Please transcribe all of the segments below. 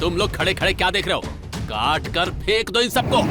तुम लोग खड़े खड़े क्या देख रहे हो? काट कर फेंक दो इन सबको।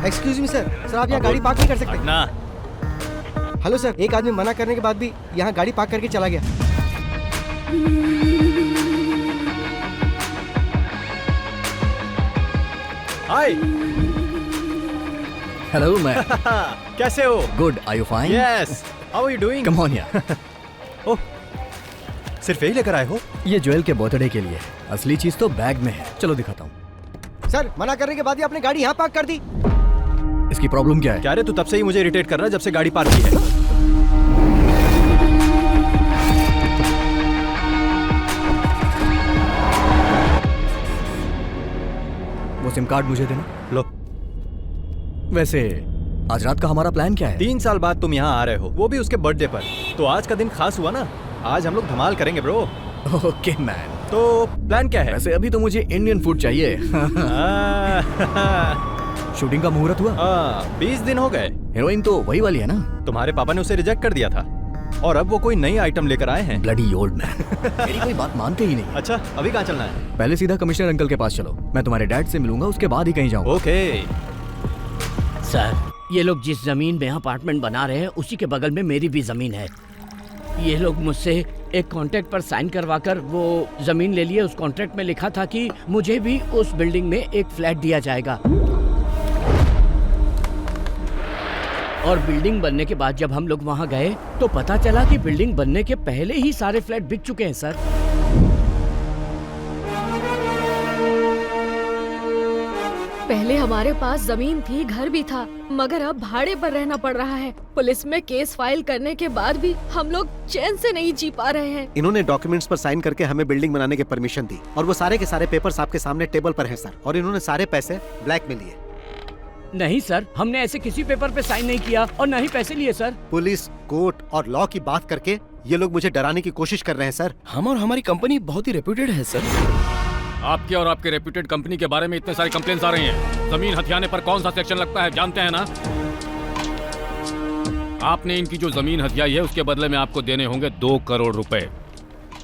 एक्सक्यूज मी सर, आप यहाँ गाड़ी पार्क नहीं कर सकते ना। हेलो सर, एक आदमी मना करने के बाद भी यहाँ गाड़ी पार्क करके चला गया। हाय। हेलो मैं कैसे हो? Good, are you fine? Yes, how are you doing? Come on यार। ओह, सिर्फ यही लेकर आए हो? ये ज्वेल के बर्थडे के लिए, असली चीज तो बैग में है। चलो दिखाता हूँ। सर, मना करने के बाद ही आपने गाड़ी यहाँ पार्क कर दी। इसकी प्रॉब्लम क्या है? क्या रे, तू तब से ही मुझे इरिटेट कर रहा है जब से गाड़ी पार्क की है। वो सिम कार्ड मुझे देना। लो। वैसे आज रात का हमारा प्लान क्या है? 3 साल बाद तुम यहाँ आ रहे हो, वो भी उसके बर्थडे पर। तो आज का दिन खास हुआ ना। आज हम लोग धमाल करेंगे ब्रो। Okay man. तो प्लान क्या है? वैसे अभी तो मुझे इंडियन फूड चाहिए। शूटिंग का मुहूर्त हुआ? 20 दिन हो गए। हीरोइन तो वही वाली है ना? तुम्हारे पापा ने उसे रिजेक्ट कर दिया था और अब वो कोई नई आइटम लेकर आए हैं। Bloody old man. मेरी कोई बात मानते ही नहीं। अच्छा, अभी कहाँ चलना है? पहले सीधा कमिश्नर अंकल के पास चलो, मैं तुम्हारे डैड से मिलूंगा, उसके बाद ही कहीं जाऊंगा। ओके। सर, ये लोग जिस जमीन में अपार्टमेंट बना रहे हैं उसी के बगल में मेरी भी जमीन है। ये लोग मुझसे एक कॉन्ट्रैक्ट पर साइन करवाकर वो जमीन ले लिए। उस कॉन्ट्रैक्ट में लिखा था कि मुझे भी उस बिल्डिंग में एक फ्लैट दिया जाएगा। और बिल्डिंग बनने के बाद जब हम लोग वहाँ गए तो पता चला कि बिल्डिंग बनने के पहले ही सारे फ्लैट बिक चुके हैं सर। पहले हमारे पास जमीन थी, घर भी था, मगर अब भाड़े पर रहना पड़ रहा है। पुलिस में केस फाइल करने के बाद भी हम लोग चैन से नहीं जी पा रहे हैं। इन्होंने डॉक्यूमेंट्स पर साइन करके हमें बिल्डिंग बनाने की परमिशन दी और वो सारे के सारे पेपर्स आपके सामने टेबल पर हैं सर। और इन्होंने सारे पैसे ब्लैक में लिए। नहीं सर, हमने ऐसे किसी पेपर पे साइन नहीं किया और न ही पैसे लिए सर। पुलिस, कोर्ट और लॉ की बात करके ये लोग मुझे डराने की कोशिश कर रहे हैं सर। हम और हमारी कंपनी बहुत ही रेप्यूटेड है सर। आपके और आपके रेप्यूटेड कंपनी के बारे में इतने सारे कंप्लेंट्स आ रही हैं। जमीन हथियाने पर कौन सा सेक्शन लगता है जानते हैं ना? आपने इनकी जो जमीन हथियाई है उसके बदले में आपको देने होंगे 2 करोड़ रुपए।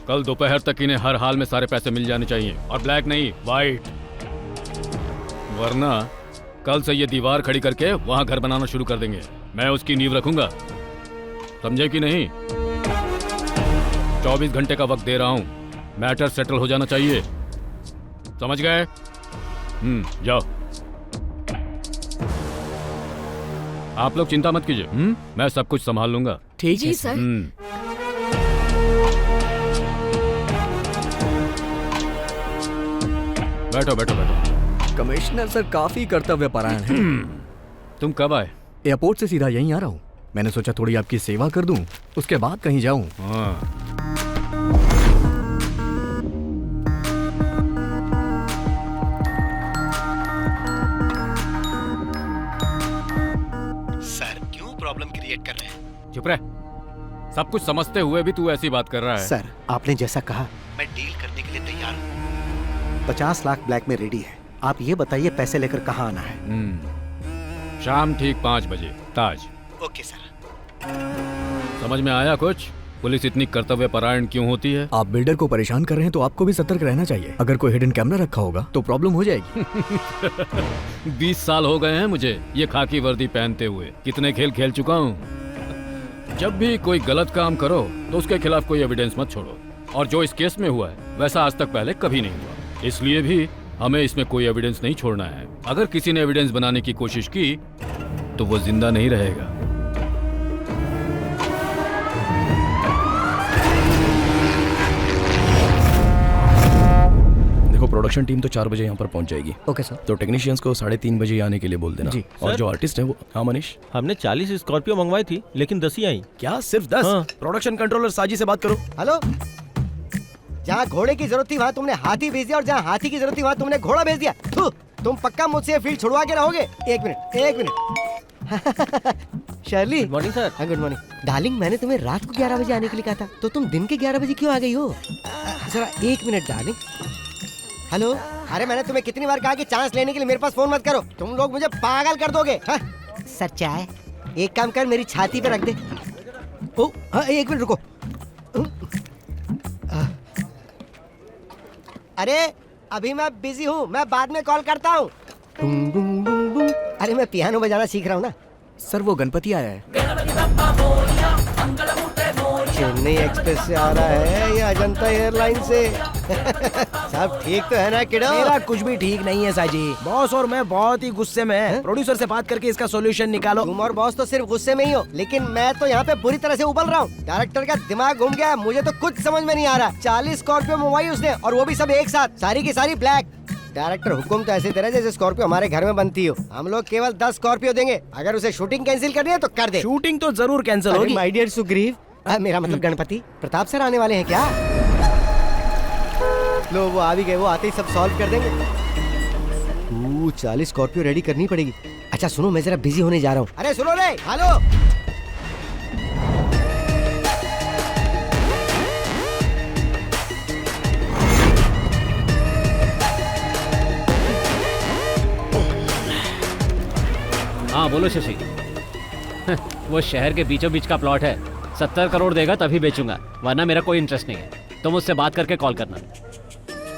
कल दोपहर तक इन्हें हर हाल में सारे पैसे मिल जाने चाहिए, और ब्लैक नहीं व्हाइट, वरना कल से ये दीवार खड़ी करके वहां घर बनाना शुरू कर देंगे। मैं उसकी नींव रखूंगा, समझे कि नहीं? 24 घंटे का वक्त दे रहा हूं, मैटर सेटल हो जाना चाहिए, समझ गए? जाओ। आप लोग चिंता मत कीजिए, मैं सब कुछ संभाल लूंगा। ठीक जी है सर। बैठो बैठो बैठो। कमिश्नर सर काफी कर्तव्यपरायण हैं। तुम कब आए? एयरपोर्ट से सीधा यहीं आ रहा हूँ। मैंने सोचा थोड़ी आपकी सेवा कर दूं, उसके बाद कहीं जाऊं। हाँ। सर क्यों प्रॉब्लम क्रिएट कर रहे हैं? चुप रह। सब कुछ समझते हुए भी तू ऐसी बात कर रहा है। सर आपने जैसा कहा मैं डील करने के लिए तैयार हूँ। 50 लाख ब्लैक में रेडी है। आप ये बताइए पैसे लेकर कहाँ आना है? शाम ठीक 5 बजे ताज। Okay sir. समझ में आया कुछ? पुलिस इतनी कर्तव्यपरायण क्यों होती है? आप बिल्डर को परेशान कर रहे हैं तो आपको भी सतर्क रहना चाहिए। अगर कोई हिडन कैमरा रखा होगा तो प्रॉब्लम हो जाएगी। 20 साल हो गए हैं मुझे ये खाकी वर्दी पहनते हुए। कितने खेल खेल चुका हूँ। जब भी कोई गलत काम करो तो उसके खिलाफ कोई एविडेंस मत छोड़ो, और जो इस केस में हुआ है वैसा आज तक पहले कभी नहीं हुआ। इसलिए भी हमें इसमें कोई एविडेंस नहीं छोड़ना है। अगर किसी ने एविडेंस बनाने की कोशिश की तो वो जिंदा नहीं रहेगा। देखो, प्रोडक्शन टीम तो 4 बजे यहाँ पर पहुँच जाएगी। Okay sir. तो टेक्नीशियंस को 3:30 बजे आने के लिए बोल देना। जी। और जो आर्टिस्ट है वो, हाँ मनीष, हमने 40 स्कॉर्पियो मंगवाई थी लेकिन 10 ही आई। क्या सिर्फ 10? हाँ। प्रोडक्शन कंट्रोलर साजी से बात करो। हेलो, जहाँ घोड़े की जरूरत थी वहाँ तुमने हाथी भेज दिया, और जहाँ हाथी की जरूरत थी वहाँ तुमने घोड़ा भेज दिया। थू, तुम पक्का मुझसे ये फील्ड छुड़वा के रहोगे? एक minute. Shirley. Good morning sir. हाँ गुड मॉर्निंग। डार्लिंग, मैंने तुम्हें रात को 11 बजे आने के लिए कहा था, तो तुम दिन के 11 बजे क्यों आ गई हो? जरा 1 मिनट डार्लिंग। हेलो, अरे मैंने तुम्हें कितनी बार कहा कि चांस लेने के लिए मेरे पास फोन मत करो, तुम लोग मुझे पागल कर दोगे। हाँ? सर चाय एक काम कर, मेरी छाती पे रख दे। ओ हाँ, 1 मिनट रुको। अरे अभी मैं बिजी हूँ, मैं बाद में कॉल करता हूँ। अरे मैं पियानो बजाना सीख रहा हूँ ना। सर वो गणपति आया है। चेन्नई एक्सप्रेस से आ रहा है या अजंता एयरलाइन से? सब ठीक तो है ना किडो? मेरा कुछ भी ठीक नहीं है साजी। बॉस और मैं बहुत ही गुस्से में हैं। प्रोड्यूसर से बात करके इसका सॉल्यूशन निकालो। तुम और बॉस तो सिर्फ गुस्से में ही हो, लेकिन मैं तो यहाँ पे बुरी तरह से उबल रहा हूँ। डायरेक्टर का दिमाग घूम गया, मुझे तो कुछ समझ में नहीं आ रहा। 40 स्कॉर्पियो मंगवाई उसने, और वो भी सब एक साथ, सारी की सारी ब्लैक। डायरेक्टर हुक्म तो ऐसे दे रहे जैसे स्कॉर्पियो हमारे घर में बनती हो। हम लोग केवल 10 स्कॉर्पियो देंगे, अगर उसे शूटिंग कैंसिल करनी है तो कर दे। शूटिंग तो जरूर कैंसिल होगी। माय डियर सुग्रीव, मेरा मतलब गणपति प्रताप सर आने वाले हैं क्या? लो वो आ भी गए, वो आते ही सब सॉल्व कर देंगे। 40 स्कॉर्पियो रेडी करनी पड़ेगी। अच्छा सुनो, मैं जरा बिजी होने जा रहा हूँ। अरे सुनो रे, हेलो। हाँ बोलो शशि। वो शहर के बीचों बीच का प्लॉट है, 70 करोड़ देगा तभी बेचूंगा, वरना मेरा कोई इंटरेस्ट नहीं है। तुम उससे बात करके कॉल करना।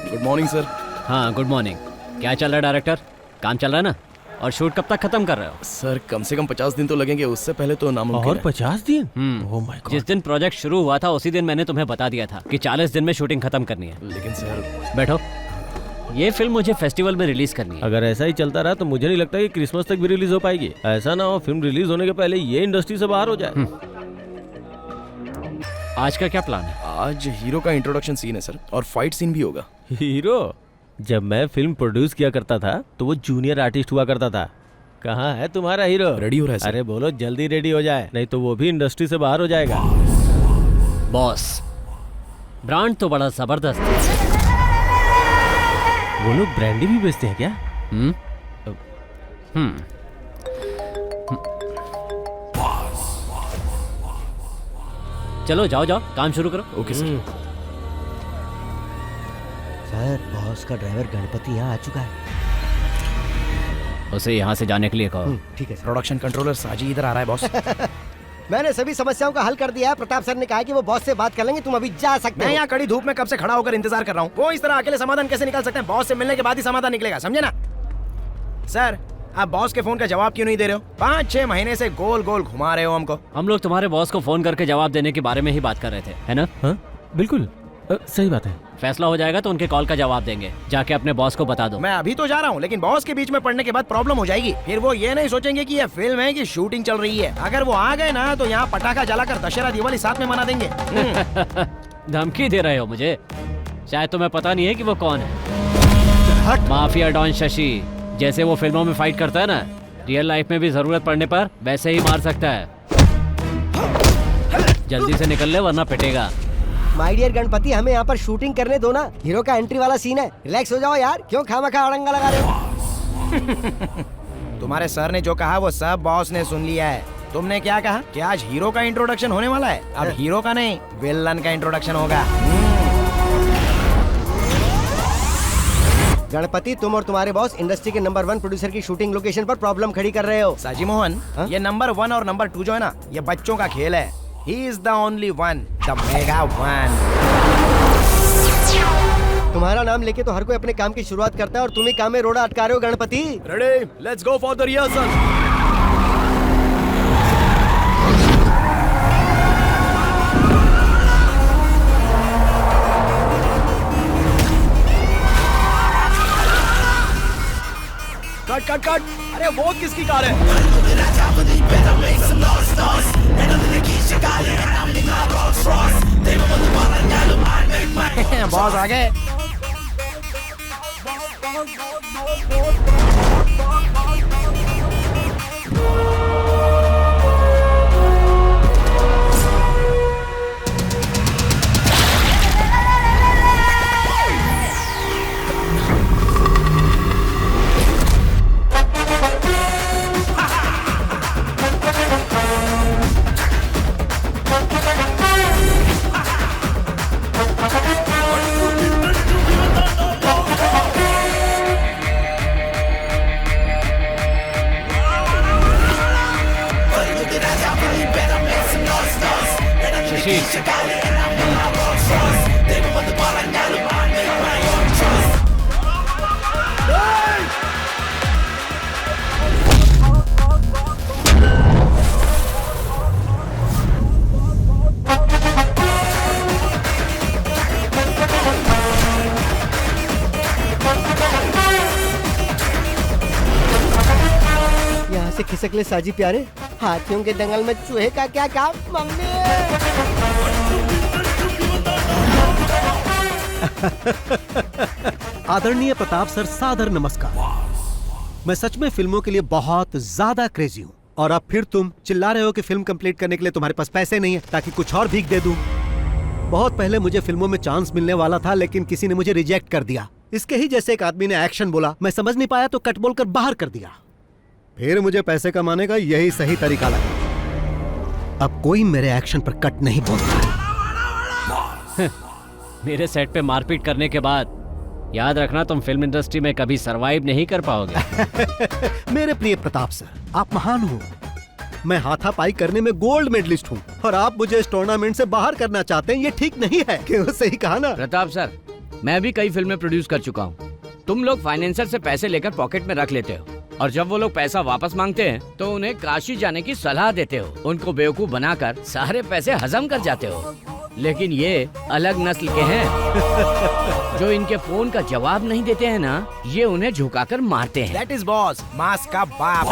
Good morning sir. हाँ गुड मॉर्निंग। क्या चल रहा है डायरेक्टर? काम चल रहा है ना? और शूट कब तक खत्म कर रहे हो? सर कम से कम 50 दिन तो लगेंगे, उससे पहले तो नामुमकिन और है। 50 दिन? Oh my God. जिस दिन प्रोजेक्ट शुरू हुआ था उसी दिन मैंने तुम्हें बता दिया था कि 40 दिन में शूटिंग खत्म करनी है। लेकिन सर, बैठो। ये फिल्म मुझे फेस्टिवल में रिलीज करनी है। अगर ऐसा ही चलता रहा तो मुझे नहीं लगता कि क्रिसमस तक भी रिलीज हो पाएगी। ऐसा ना हो फिल्म रिलीज होने के पहले ये इंडस्ट्री से बाहर हो जाए। आज का क्या प्लान है? आज हीरो का इंट्रोडक्शन सीन है सर, और फाइट सीन भी होगा। हीरो? जब मैं फिल्म प्रोड्यूस किया करता था तो वो जूनियर आर्टिस्ट हुआ करता था। कहाँ है तुम्हारा हीरो? रेडी हो रहा है सर। अरे बोलो जल्दी रेडी हो जाए, नहीं तो वो भी इंडस्ट्री से बाहर हो जाएगा। बॉस, ब्रांड तो बड़ा जबरदस्त है। वो लोग ब्रांडी भी बेचते हैं क्या? चलो जाओ जाओ काम शुरू करो। Okay sir. सर बॉस का ड्राइवर गणपति यहाँ आ चुका है। उसे यहाँ से जाने के लिए कहो। ठीक है सर। प्रोडक्शन कंट्रोलर साजी इधर आ रहा है बॉस। मैंने सभी समस्याओं का हल कर दिया है। प्रताप सर ने कहा कि वो बॉस से बात कर लेंगे, तुम अभी जा सकते मैं हो। यहाँ कड़ी धूप में कब से खड़ा होकर इंतजार कर रहा हूँ। वो इस तरह अकेले समाधान कैसे निकाल सकते हैं? बॉस से मिलने के बाद ही समाधान निकलेगा, समझे ना? सर आप बॉस के फोन का जवाब क्यों नहीं दे रहे हो? 5-6 महीने से गोल गोल घुमा रहे हो हमको। हम लोग तुम्हारे बॉस को फोन करके जवाब देने के बारे में ही बात कर रहे थे, है ना? हाँ बिल्कुल सही बात है। फैसला हो जाएगा तो उनके कॉल का जवाब देंगे। जाके अपने बॉस को बता दो। मैं अभी तो जा रहा हूँ, लेकिन बॉस के बीच में पड़ने के बाद प्रॉब्लम हो जाएगी। फिर वो ये नहीं सोचेंगे कि ये फिल्म है कि शूटिंग चल रही है। अगर वो आ गए ना तो यहाँ पटाखा जलाकर दशहरा दिवाली साथ में मना देंगे। धमकी दे रहे हो मुझे? शायद तुम्हें पता नहीं है कि वो कौन है। Mafia don Shashi. जैसे वो फिल्मों में फाइट करता है ना, रियल लाइफ में भी जरूरत पड़ने पर वैसे ही मार सकता है। जल्दी से निकल ले वरना पिटेगा। माय डियर गणपति, हमें यहाँ पर शूटिंग करने दो ना। हीरो का एंट्री वाला सीन है। रिलैक्स हो जाओ यार, क्यों खामखा अड़ंगा लगा रहे हो? तुम्हारे सर ने जो कहा वो सब बॉस ने सुन लिया है। तुमने क्या कहा कि आज हीरो का इंट्रोडक्शन होने वाला है? अब हीरो का नहीं, विलन का इंट्रोडक्शन होगा। गणपति, तुम और तुम्हारे बॉस इंडस्ट्री के नंबर 1 प्रोड्यूसर की शूटिंग लोकेशन पर प्रॉब्लम खड़ी कर रहे हो। साजी मोहन, ये नंबर 1 और नंबर 2 जो है ना, ये बच्चों का खेल है। He is the only one, the mega one. तुम्हारा नाम लेके तो हर कोई अपने काम की शुरुआत करता है और तुम ही काम में रोड़ा अटका रहे हो Ganpati. Ready, let's go for the rehearsal. Cut cut cut. अरे वो किसकी कार है? बॉस आ गए। यहाँ से खिसक ले साजी प्यारे। हाथियों के दंगल में चूहे का क्या काम? मम्मी। आदरणीय प्रताप सर, सादर नमस्कार। मैं सच में फिल्मों के लिए बहुत ज्यादा क्रेजी हूँ और अब फिर तुम चिल्ला रहे हो कि फिल्म कंप्लीट करने के लिए तुम्हारे पास पैसे नहीं है ताकि कुछ और भीख दे दूं। बहुत पहले मुझे फिल्मों में चांस मिलने वाला था, लेकिन किसी ने मुझे रिजेक्ट कर दिया। इसके ही जैसे एक आदमी ने एक्शन बोला, मैं समझ नहीं पाया तो कट बोलकर बाहर कर दिया। फिर मुझे पैसे कमाने का यही सही तरीका लगा। अब कोई मेरे एक्शन पर कट नहीं बोलता। मेरे सेट पे मारपीट करने के बाद याद रखना, तुम फिल्म इंडस्ट्री में कभी सरवाइव नहीं कर पाओगे। मेरे प्रिय प्रताप सर, आप महान हो। मैं हाथापाई करने में गोल्ड मेडलिस्ट हूँ और आप मुझे इस टूर्नामेंट से बाहर करना चाहते हैं। ये ठीक नहीं है। क्यों? सही कहा ना प्रताप सर, मैं भी कई फिल्में प्रोड्यूस कर चुका हूँ। तुम लोग फाइनेंसर से पैसे लेकर पॉकेट में रख लेते हो और जब वो लोग पैसा वापस मांगते हैं तो उन्हें काशी जाने की सलाह देते हो। उनको बेवकूफ बनाकर सारे पैसे हजम कर जाते हो। लेकिन ये अलग नस्ल के हैं जो इनके फोन का जवाब नहीं देते हैं ना, ये उन्हें झुकाकर मारते हैं। That is boss, मास का बाप।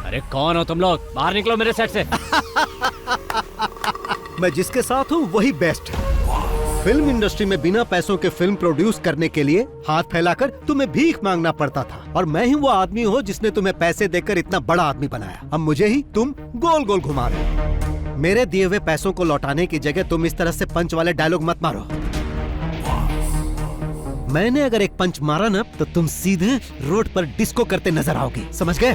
अरे कौन हो तुम लोग? बाहर निकलो मेरे सेट से। मैं जिसके साथ हूँ वही बेस्ट है। फिल्म इंडस्ट्री में बिना पैसों के फिल्म प्रोड्यूस करने के लिए हाथ फैलाकर तुम्हें भीख मांगना पड़ता था और मैं ही वो आदमी हूँ जिसने तुम्हें पैसे देकर इतना बड़ा आदमी बनाया। अब मुझे ही तुम गोल गोल घुमा रहे हो। मेरे दिए हुए पैसों को लौटाने की जगह तुम इस तरह से पंच वाले डायलॉग मत मारो। मैंने अगर एक पंच मारा ना तो तुम सीधे रोड पर डिस्को करते नजर आओगे, समझ गए?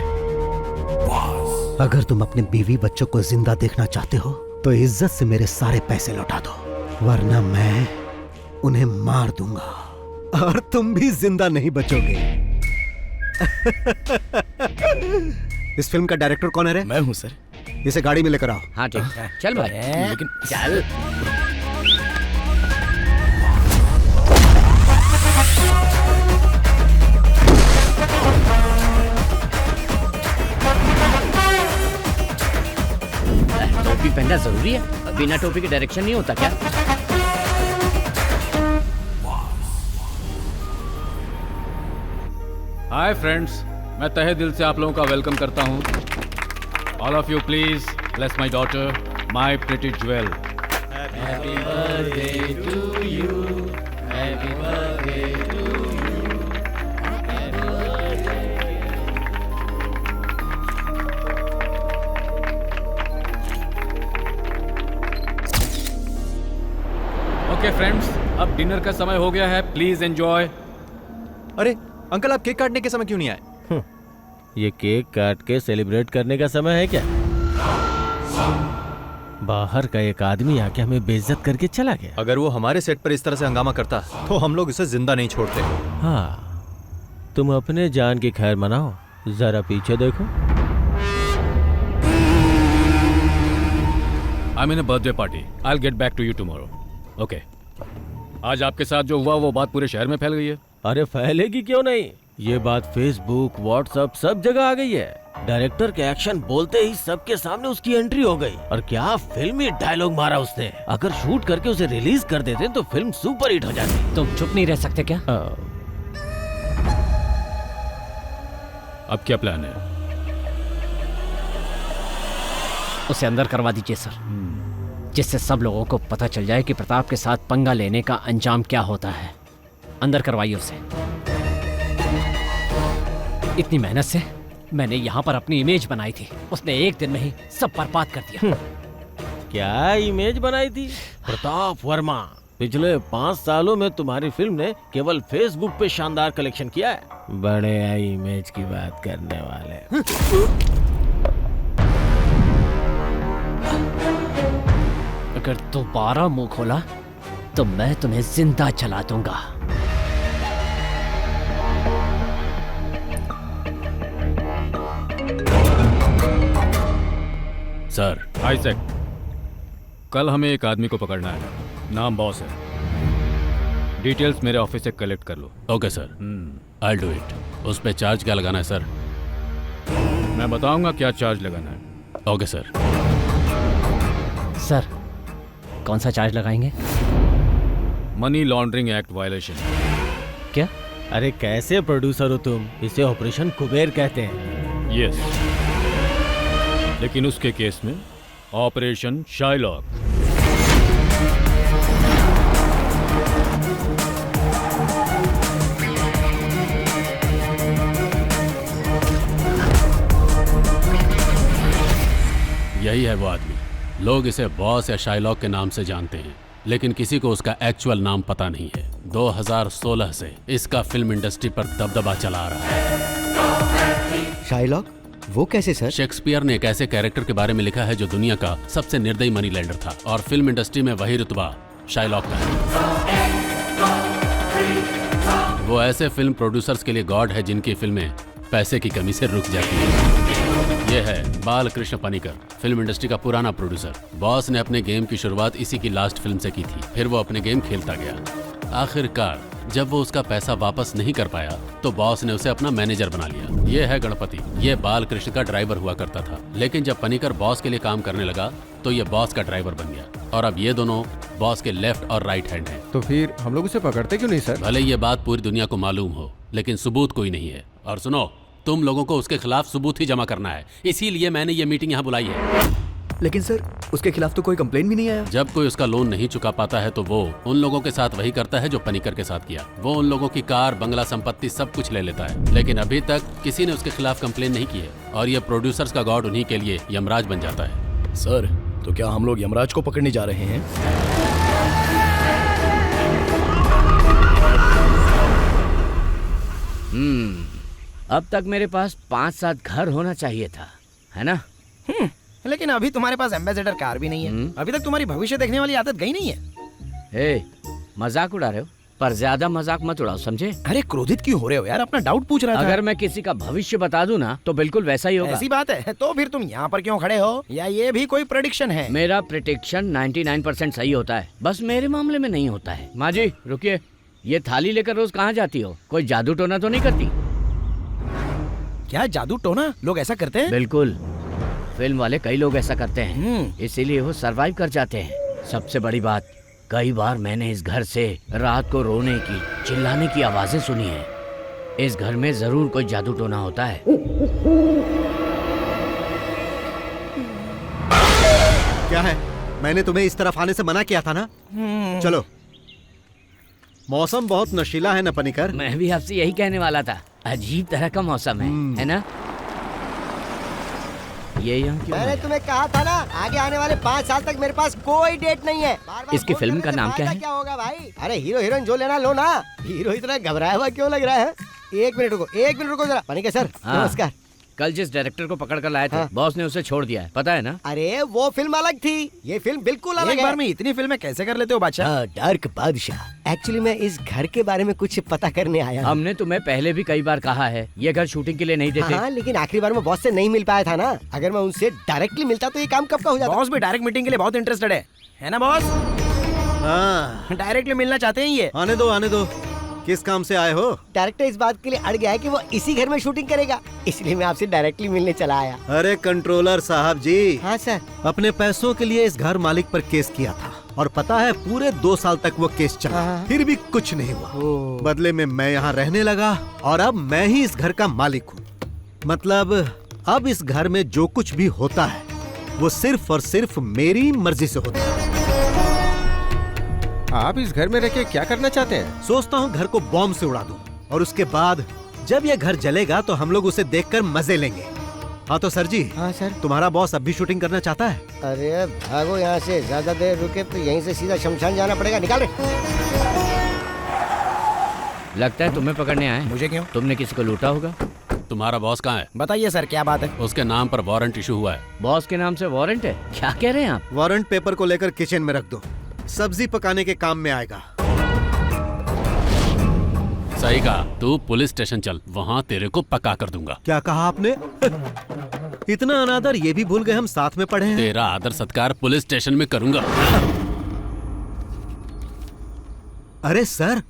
अगर तुम अपने बीवी बच्चों को जिंदा देखना चाहते हो तो इज्जत से मेरे सारे पैसे लौटा दो, वरना मैं उन्हें मार दूंगा और तुम भी जिंदा नहीं बचोगे। इस फिल्म का डायरेक्टर कौन है रे? मैं हूँ सर। इसे गाड़ी में लेकर आओ। हाँ ठीक है, चल भाई। लेकिन चल। टोपी पहनना जरूरी है, बिना टोपी के डायरेक्शन नहीं होता क्या? हाय फ्रेंड्स, मैं तहे दिल से आप लोगों का वेलकम करता हूँ। All of you please bless my daughter, my pretty jewel. Happy birthday to you, happy birthday to you, happy birthday. Okay friends, अब डिनर का समय हो गया है, प्लीज एंजॉय। अरे अंकल, आप केक काटने के समय क्यों नहीं आए? ये केक काट के सेलिब्रेट करने का समय है क्या? बाहर का एक आदमी आके हमें बेइज्जत करके चला गया। अगर वो हमारे सेट पर इस तरह से हंगामा करता तो हम लोग इसे जिंदा नहीं छोड़ते। हाँ, तुम अपने जान की खैर मनाओ, जरा पीछे देखो। I'm in a birthday party. I'll get back to you tomorrow. Okay. आज आपके साथ जो हुआ वो बात पूरे शहर में फैल गई है। अरे फैलेगी क्यों नहीं, ये बात फेसबुक, व्हाट्सएप सब जगह आ गई है। डायरेक्टर के एक्शन बोलते ही सबके सामने उसकी एंट्री हो गई। और क्या फिल्मी डायलॉग मारा उसने। अगर शूट करके उसे रिलीज कर देते तो फिल्म सुपर हिट हो जाती। तुम चुप नहीं रह सकते क्या? अब क्या प्लान है? उसे अंदर करवा दीजिए सर, जिससे सब लोगों को पता चल जाए कि प्रताप के साथ पंगा लेने का अंजाम क्या होता है। अंदर करवाइए उसे। इतनी मेहनत से मैंने यहाँ पर अपनी इमेज बनाई थी, उसने एक दिन में ही सब बर्बाद कर दिया। क्या इमेज बनाई थी? प्रताप वर्मा, पिछले 5 सालों में तुम्हारी फिल्म ने केवल फेसबुक पे शानदार कलेक्शन किया है। बड़े इमेज की बात करने वाले। अगर दोबारा मुंह खोला तो मैं तुम्हें जिंदा जला दूंगा। सर, आइजैक, कल हमें एक आदमी को पकड़ना है, नाम बॉस है। डिटेल्स मेरे ऑफिस से कलेक्ट कर लो। Okay sir, I do it. उस पे चार्ज क्या लगाना है सर? मैं बताऊंगा क्या चार्ज लगाना है। Okay sir. सर, कौन सा चार्ज लगाएंगे? Money laundering act violation. क्या? अरे कैसे प्रोड्यूसर हो तुम? इसे ऑपरेशन कुबेर कहते हैं। यस, लेकिन उसके केस में ऑपरेशन शाइलॉक। यही है वो आदमी। लोग इसे बॉस या शाइलॉक के नाम से जानते हैं, लेकिन किसी को उसका एक्चुअल नाम पता नहीं है। 2016 से इसका फिल्म इंडस्ट्री पर दबदबा चला आ रहा है। शाइलॉक? वो कैसे सर? शेक्सपियर ने एक ऐसे कैरेक्टर के बारे में लिखा है जो दुनिया का सबसे निर्दयी मनी लेंडर था, और फिल्म इंडस्ट्री में वही रुतबा शाइलॉक का है। वो ऐसे फिल्म प्रोड्यूसर्स के लिए गॉड है जिनकी फिल्में पैसे की कमी से रुक जाती है। ये है बालकृष्ण पनिकर, फिल्म इंडस्ट्री का पुराना प्रोड्यूसर। बॉस ने अपने गेम की शुरुआत इसी की लास्ट फिल्म से की थी। फिर वो अपने गेम खेलता गया। आखिरकार जब वो उसका पैसा वापस नहीं कर पाया तो बॉस ने उसे अपना मैनेजर बना लिया। ये है गणपति, ये बालकृष्ण का ड्राइवर हुआ करता था। लेकिन जब पनिकर बॉस के लिए काम करने लगा तो ये बॉस का ड्राइवर बन गया, और अब ये दोनों बॉस के लेफ्ट और राइट हैंड हैं। तो फिर हम लोग उसे पकड़ते क्यों नहीं सर? भले ये बात पूरी दुनिया को मालूम हो, लेकिन सबूत कोई नहीं है। और सुनो, तुम लोगों को उसके खिलाफ सबूत ही जमा करना है, इसीलिए मैंने ये मीटिंग यहाँ बुलाई है। लेकिन सर, उसके खिलाफ तो कोई कंप्लेंट भी नहीं आया। जब कोई उसका लोन नहीं चुका पाता है तो वो उन लोगों के साथ वही करता है जो पनिकर के साथ किया। वो उन लोगों की कार, बंगला, संपत्ति सब कुछ ले लेता है, लेकिन अभी तक किसी ने उसके खिलाफ कंप्लेन नहीं की है। और ये प्रोड्यूसर्स का गॉड उन्हीं के लिए यमराज बन जाता है। सर, तो क्या हम लोग यमराज को पकड़ने जा रहे हैं? अब तक मेरे पास 5-7 घर होना चाहिए था, है ना? लेकिन अभी तुम्हारे पास एम्बेसडर कार भी नहीं है। अभी तक तुम्हारी भविष्य देखने वाली आदत गई नहीं है। ए, मजाक उड़ा रहे हो, पर ज्यादा मजाक मत उड़ाओ, समझे? अरे क्रोधित क्यों हो रहे हो यार, अपना डाउट पूछ रहा था। अगर मैं किसी का भविष्य बता दूं ना तो बिल्कुल वैसा ही होगा। ऐसी बात है तो फिर तुम यहाँ पर क्यों खड़े हो, या ये भी कोई प्रेडिक्शन है? मेरा प्रेडिक्शन 99% सही होता है, बस मेरे मामले में नहीं होता है। माँ जी रुकिए, ये थाली लेकर रोज कहाँ जाती हो? कोई जादू टोना तो नहीं करती? क्या जादू टोना? लोग ऐसा करते हैं? बिल्कुल, फिल्म वाले कई लोग ऐसा करते हैं, इसीलिए वो सरवाइव कर जाते हैं। सबसे बड़ी बात, कई बार मैंने इस घर से रात को रोने की, चिल्लाने की आवाजें सुनी है। इस घर में जरूर कोई जादू टोना होता है। क्या है? मैंने तुम्हें इस तरफ आने से मना किया था ना। चलो, मौसम बहुत नशीला है ना पनीकर। मैं भी आपसे यही कहने वाला था, अजीब तरह का मौसम है ना? ये यहाँ क्यों मैंने है? तुम्हें कहा था ना, आगे आने वाले 5 साल तक मेरे पास कोई डेट नहीं है। बार-बार इसकी फोन फिल्म करने का से नाम क्या फायदा है? क्या होगा भाई? अरे हीरो हीरोइन जो लेना लो ना। हीरो इतना घबराया हुआ क्यों लग रहा है? एक मिनट रुको जरा। पनीकर सर, हाँ। नमस्कार। कल जिस डायरेक्टर को पकड़ कर लाए थे, बॉस ने उसे छोड़ दिया है, पता है ना? अरे वो फिल्म अलग थी, ये फिल्म बिल्कुल अलग एक है। बार में इतनी फिल्में कैसे कर लेते हो बादशाह? डार्क बादशाह। एक्चुअली मैं इस घर के बारे में कुछ पता करने आया हूँ। हमने तुम्हें पहले भी कई बार कहा है, ये घर शूटिंग के लिए नहीं देते। हाँ, लेकिन आखिरी बार मैं बॉस से नहीं मिल पाया था ना। अगर मैं उनसे डायरेक्टली मिलता तो ये काम कब का हो जाता। बॉस भी डायरेक्ट मीटिंग के लिए बहुत इंटरेस्टेड है ना बॉस? हाँ, डायरेक्टली मिलना चाहते हैं ये। आने दो। किस काम से आए हो? डायरेक्टर इस बात के लिए अड़ गया है कि वो इसी घर में शूटिंग करेगा, इसलिए मैं आपसे डायरेक्टली मिलने चला आया। अरे कंट्रोलर साहब जी। हाँ सर। अपने पैसों के लिए इस घर मालिक पर केस किया था, और पता है पूरे 2 साल तक वो केस चला, फिर भी कुछ नहीं हुआ। बदले में मैं यहाँ रहने लगा, और अब मैं ही इस घर का मालिक हूँ। मतलब अब इस घर में जो कुछ भी होता है वो सिर्फ और सिर्फ मेरी मर्जी से होता है। आप इस घर में रह के क्या करना चाहते हैं? सोचता हूँ घर को बॉम्ब से उड़ा दूं, और उसके बाद जब ये घर जलेगा तो हम लोग उसे देखकर मजे लेंगे। हाँ तो सर जी। हाँ सर। तुम्हारा बॉस अब भी शूटिंग करना चाहता है? अरे भागो यहाँ से, ज्यादा देर रुके तो यहीं से सीधा शमशान जाना पड़ेगा। निकाल रहे। लगता है तुम्हें पकड़ने आए। मुझे क्यों? तुमने किसी को लूटा होगा। तुम्हारा बॉस कहाँ है? बताइए सर, क्या बात है? उसके नाम पर वारंट इशू हुआ है। बॉस के नाम से वारंट है? क्या कह रहे हैं आप? वारंट पेपर को लेकर किचन में रख दो, सब्जी पकाने के काम में आएगा। सही कहा, तू पुलिस स्टेशन चल, वहाँ तेरे को पका कर दूंगा। क्या कहा आपने? इतना अनादर ये भी भूल गए हम साथ में पढ़े हैं। तेरा आदर सत्कार पुलिस स्टेशन में करूंगा। अरे सर,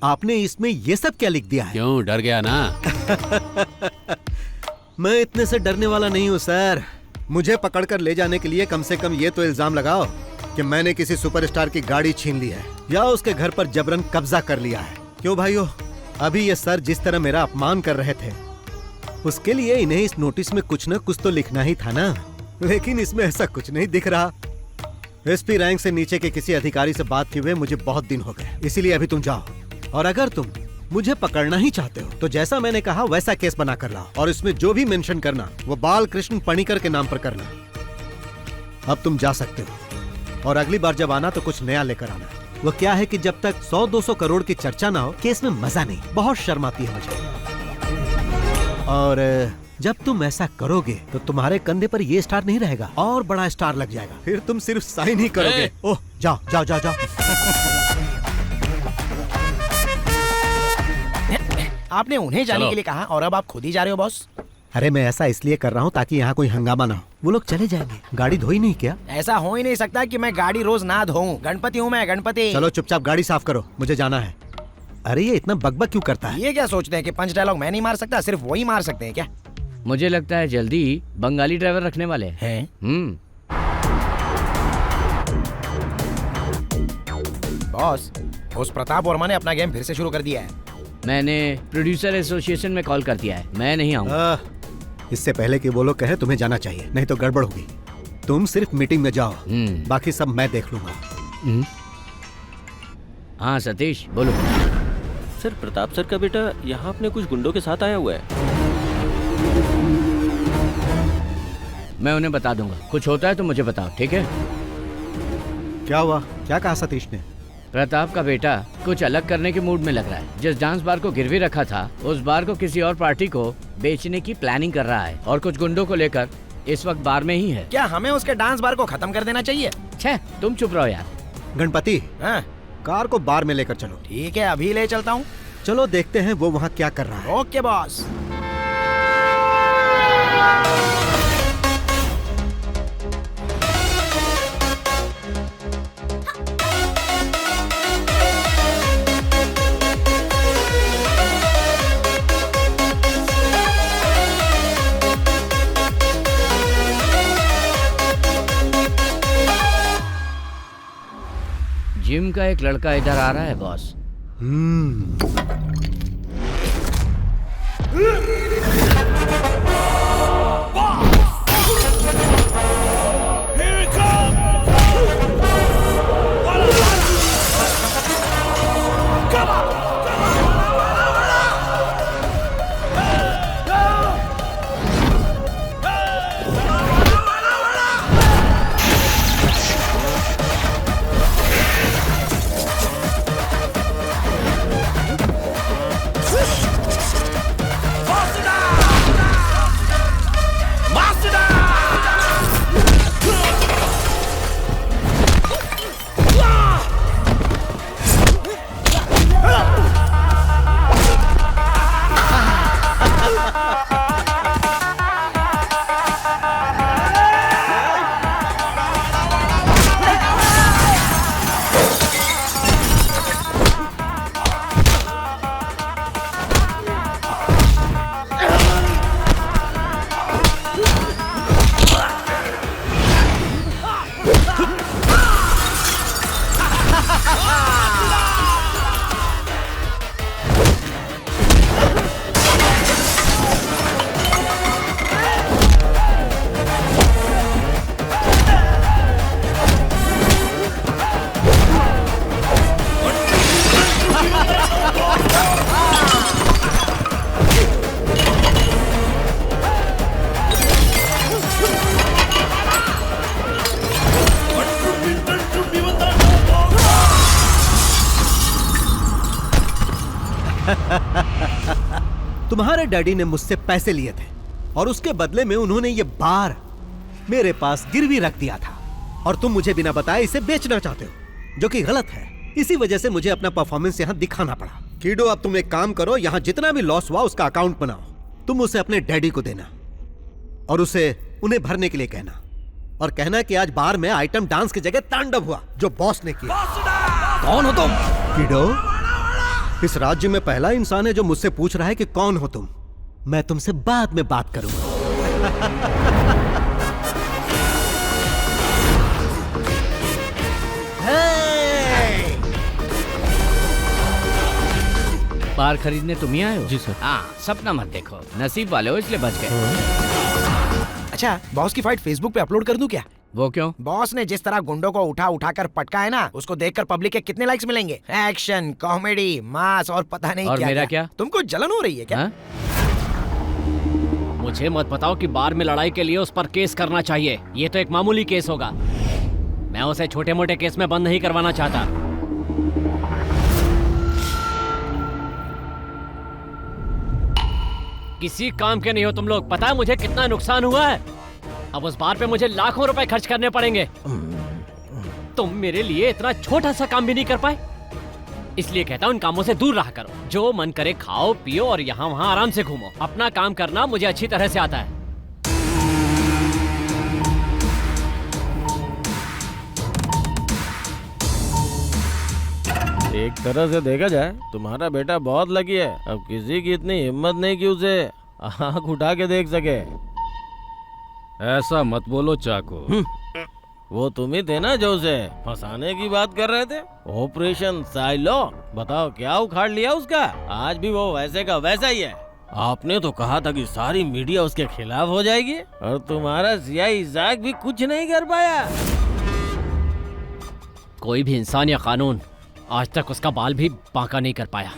आपने इसमें ये सब क्या लिख दिया है? क्यों, डर गया ना? मैं इतने से डरने वाला नहीं हूँ सर। मुझे पकड़कर ले जाने के लिए कम से कम ये तो इल्जाम लगाओ कि मैंने किसी सुपरस्टार की गाड़ी छीन ली है या उसके घर पर जबरन कब्जा कर लिया है। क्यों भाइयों, अभी ये सर जिस तरह मेरा अपमान कर रहे थे, उसके लिए इन्हें इस नोटिस में कुछ न कुछ तो लिखना ही था ना। लेकिन इसमें ऐसा कुछ नहीं दिख रहा। एसपी रैंक से नीचे के किसी अधिकारी से बात किए हुए मुझे बहुत दिन हो गए, इसीलिए अभी तुम जाओ, और अगर तुम मुझे पकड़ना ही चाहते हो तो जैसा मैंने कहा वैसा केस बना कर लाओ, और इसमें जो भी मेंशन करना वो बालकृष्ण पणिकर के नाम पर करना। अब तुम जा सकते हो, और अगली बार जब आना तो कुछ नया लेकर आना। वो क्या है कि जब तक 100-200 करोड़ की चर्चा ना हो, केस में मजा नहीं, बहुत शर्म आती है मुझे। और जब तुम ऐसा करोगे तो तुम्हारे कंधे पर ये स्टार नहीं रहेगा, और बड़ा स्टार लग जाएगा, फिर तुम सिर्फ साइन ही करोगे। ओह, जाओ जाओ जाओ जाओ। आपने उन्हें जाने के लिए कहा और अब आप खुद ही जा रहे हो बॉस? अरे मैं ऐसा इसलिए कर रहा हूँ ताकि यहाँ कोई हंगामा ना हो। वो लोग चले जाएंगे। गाड़ी धोई नहीं क्या? ऐसा हो ही नहीं सकता कि मैं गाड़ी रोज ना धोऊं। गणपति हूँ मैं, गणपति। चलो चुपचाप गाड़ी साफ करो, मुझे जाना है। अरे ये इतना बकबक क्यों करता है? ये क्या सोचते हैं कि पंच डायलॉग मैं नहीं मार सकता, सिर्फ वही मार सकते हैं क्या? मुझे लगता है जल्दी ही बंगाली ड्राइवर रखने वाले हैं। बॉस, उस प्रताप वर्मा ने अपना गेम फिर से शुरू कर दिया है। मैंने प्रोड्यूसर एसोसिएशन में कॉल कर दिया है, मैं नहीं आऊंगा। इससे पहले कि वो लोग कहे तुम्हें जाना चाहिए, नहीं तो गड़बड़ होगी। तुम सिर्फ मीटिंग में जाओ, बाकी सब मैं देख लूंगा। हाँ सतीश बोलो। सर, प्रताप सर का बेटा यहाँ अपने कुछ गुंडों के साथ आया हुआ है। मैं उन्हें बता दूंगा, कुछ होता है तो मुझे बताओ, ठीक है? क्या हुआ? क्या कहा सतीश ने? प्रताप का बेटा कुछ अलग करने के मूड में लग रहा है। जिस डांस बार को गिरवी रखा था, उस बार को किसी और पार्टी को बेचने की प्लानिंग कर रहा है, और कुछ गुंडों को लेकर इस वक्त बार में ही है। क्या हमें उसके डांस बार को खत्म कर देना चाहिए? छे, तुम चुप रहो यार। गणपति, हाँ? कार को बार में लेकर चलो। ठीक है, अभी ले चलता हूँ। चलो देखते हैं वो वहाँ क्या कर रहा है। Okay boss. जिम का एक लड़का इधर आ रहा है बॉस। तुम्हारे डैडी ने मुझसे पैसे लिए थे और उसके बदले में उन्होंने ये बार मेरे पास गिरवी रख दिया था और तुम मुझे बिना बताए इसे बेचना चाहते हो, जो कि गलत है। इसी वजह से मुझे अपना परफॉर्मेंस यहाँ दिखाना पड़ा। कीडो, अब तुम एक काम करो, यहाँ जितना भी लॉस हुआ उसका अकाउंट बनाओ। तुम उसे अपने डैडी को देना और उसे उन्हें भरने के लिए कहना, और कहना कि आज बार में आइटम डांस की जगह तांडव हुआ जो बॉस ने किया। कौन हो तुम? कीडो, इस राज्य में पहला इंसान है जो मुझसे पूछ रहा है कि कौन हो तुम। मैं तुमसे बाद में बात करूंगा। बार खरीदने तुम ही आए हो? जी सर। हाँ, सपना मत देखो, नसीब वाले हो इसलिए बच गए। अच्छा, बॉस की फाइट फेसबुक पे अपलोड कर दूं क्या? वो क्यों? बॉस ने जिस तरह गुंडों को उठा कर पटका है ना, उसको देखकर पब्लिक के कितने लाइक्स मिलेंगे। एक्शन, कॉमेडी, मास और पता नहीं और क्या मेरा क्या? तुमको जलन हो रही है क्या? मुझे मत बताओ कि बार में लड़ाई के लिए उस पर केस करना चाहिए। ये तो एक मामूली केस होगा। मैं उसे छोटे मोटे केस में बंद नहीं करवाना चाहता। किसी काम के नहीं हो तुम लोग। पता है मुझे कितना नुकसान हुआ है? अब उस बार पे मुझे लाखों रुपए खर्च करने पड़ेंगे। तुम मेरे लिए इतना छोटा सा काम भी नहीं कर पाए। इसलिए कहता हूँ इन कामों से दूर रहा करो। जो मन करे खाओ पियो और यहाँ वहाँ आराम से घूमो। अपना काम करना मुझे अच्छी तरह से आता है। एक तरह से देखा जाए तुम्हारा बेटा बहुत लकी है। अब किसी की इतनी हिम्मत नहीं कि उसे आंख उठा के देख सके। ऐसा मत बोलो चाको। वो तुम ही थे ना जो उसे फंसाने की बात कर रहे थे। ऑपरेशन साइलो, बताओ क्या उखाड़ लिया उसका। आज भी वो वैसे का वैसा ही है। आपने तो कहा था कि सारी मीडिया उसके खिलाफ हो जाएगी और तुम्हारा सियाही इजाक भी कुछ नहीं कर पाया। कोई भी इंसान या कानून आज तक उसका बाल भी बांका नहीं कर पाया।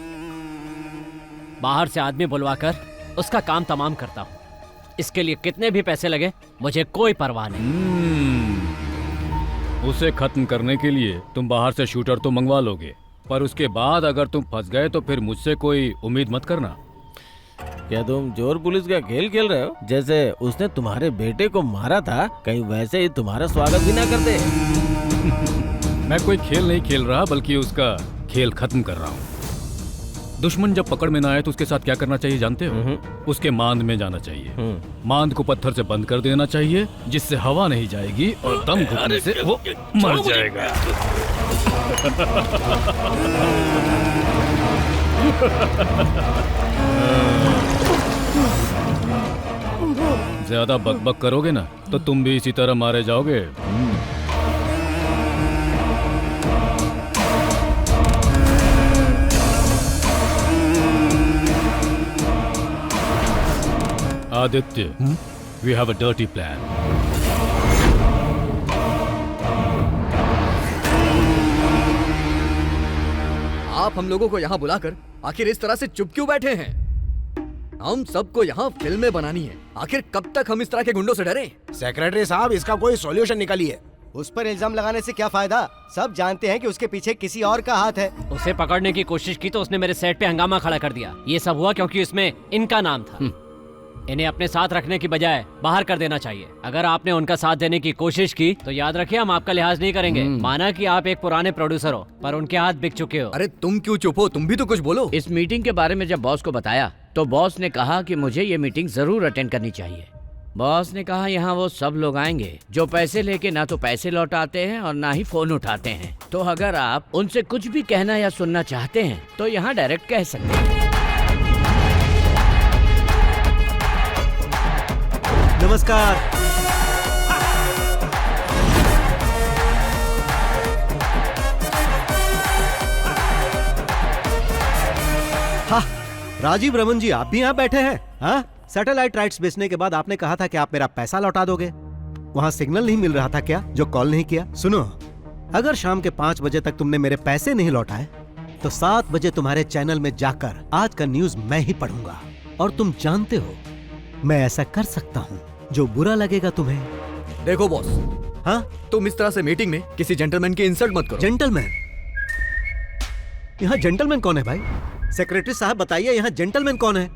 बाहर से आदमी बुलवाकर उसका काम तमाम करता हूँ। इसके लिए कितने भी पैसे लगे मुझे कोई परवाह नहीं। उसे खत्म करने के लिए तुम बाहर से शूटर तो मंगवा लोगे, पर उसके बाद अगर तुम फंस गए तो फिर मुझसे कोई उम्मीद मत करना। क्या तुम चोर पुलिस का खेल खेल रहे हो? जैसे उसने तुम्हारे बेटे को मारा था, कहीं वैसे ही तुम्हारा स्वागत भी ना करते। मैं कोई खेल नहीं खेल रहा, बल्कि उसका खेल खत्म कर रहा हूँ। दुश्मन जब पकड़ में ना आए तो उसके साथ क्या करना चाहिए जानते हो? उसके मांद में जाना चाहिए। मांद को पत्थर से बंद कर देना चाहिए, जिससे हवा नहीं जाएगी और दम घुटने से वो मर जाएगा। ज्यादा बकबक करोगे ना तो तुम भी इसी तरह मारे जाओगे। Aditya, we have a dirty plan. आप हम लोगों को यहाँ बुलाकर आखिर इस तरह से चुप क्यों बैठे हैं? हम सबको यहाँ फिल्में बनानी है, आखिर कब तक हम इस तरह के गुंडों से डरें? सेक्रेटरी साहब, इसका कोई सॉल्यूशन निकालिए। उस पर इल्जाम लगाने से क्या फायदा? सब जानते हैं कि उसके पीछे किसी और का हाथ है। उसे पकड़ने की कोशिश की तो उसने मेरे सेट पे हंगामा खड़ा कर दिया। ये सब हुआ क्योंकि इसमें इनका नाम था। इन्हें अपने साथ रखने की बजाय बाहर कर देना चाहिए। अगर आपने उनका साथ देने की कोशिश की तो याद रखिए, हम आपका लिहाज नहीं करेंगे। माना कि आप एक पुराने प्रोड्यूसर हो, पर उनके हाथ बिक चुके हो। अरे तुम क्यों चुप हो? तुम भी तो कुछ बोलो। इस मीटिंग के बारे में जब बॉस को बताया तो बॉस ने कहा कि मुझे ये मीटिंग जरूर अटेंड करनी चाहिए। बॉस ने कहा यहाँ वो सब लोग आएंगे जो पैसे लेके ना तो पैसे लौटाते हैं और ना ही फोन उठाते हैं। तो अगर आप उनसे कुछ भी कहना या सुनना चाहते हैं तो यहाँ डायरेक्ट कह सकते हैं। नमस्कार। हाँ, राजीव रमन जी, आप भी यहाँ बैठे हैं? हाँ, सैटेलाइट राइट्स बेचने के बाद आपने कहा था कि आप मेरा पैसा लौटा दोगे। वहाँ सिग्नल नहीं मिल रहा था क्या, जो कॉल नहीं किया? सुनो, अगर शाम के 5 बजे तक तुमने मेरे पैसे नहीं लौटाए तो 7 बजे तुम्हारे चैनल में जाकर आज का न्यूज मैं ही पढ़ूंगा। और तुम जानते हो मैं ऐसा कर सकता हूँ जो बुरा लगेगा तुम्हें। देखो बॉस, हाँ, तुम इस तरह से मीटिंग में किसी जेंटलमैन की इंसल्ट मत करो। जेंटलमैन? यहाँ जेंटलमैन कौन है भाई? सेक्रेटरी साहब बताइए, यहाँ जेंटलमैन कौन है?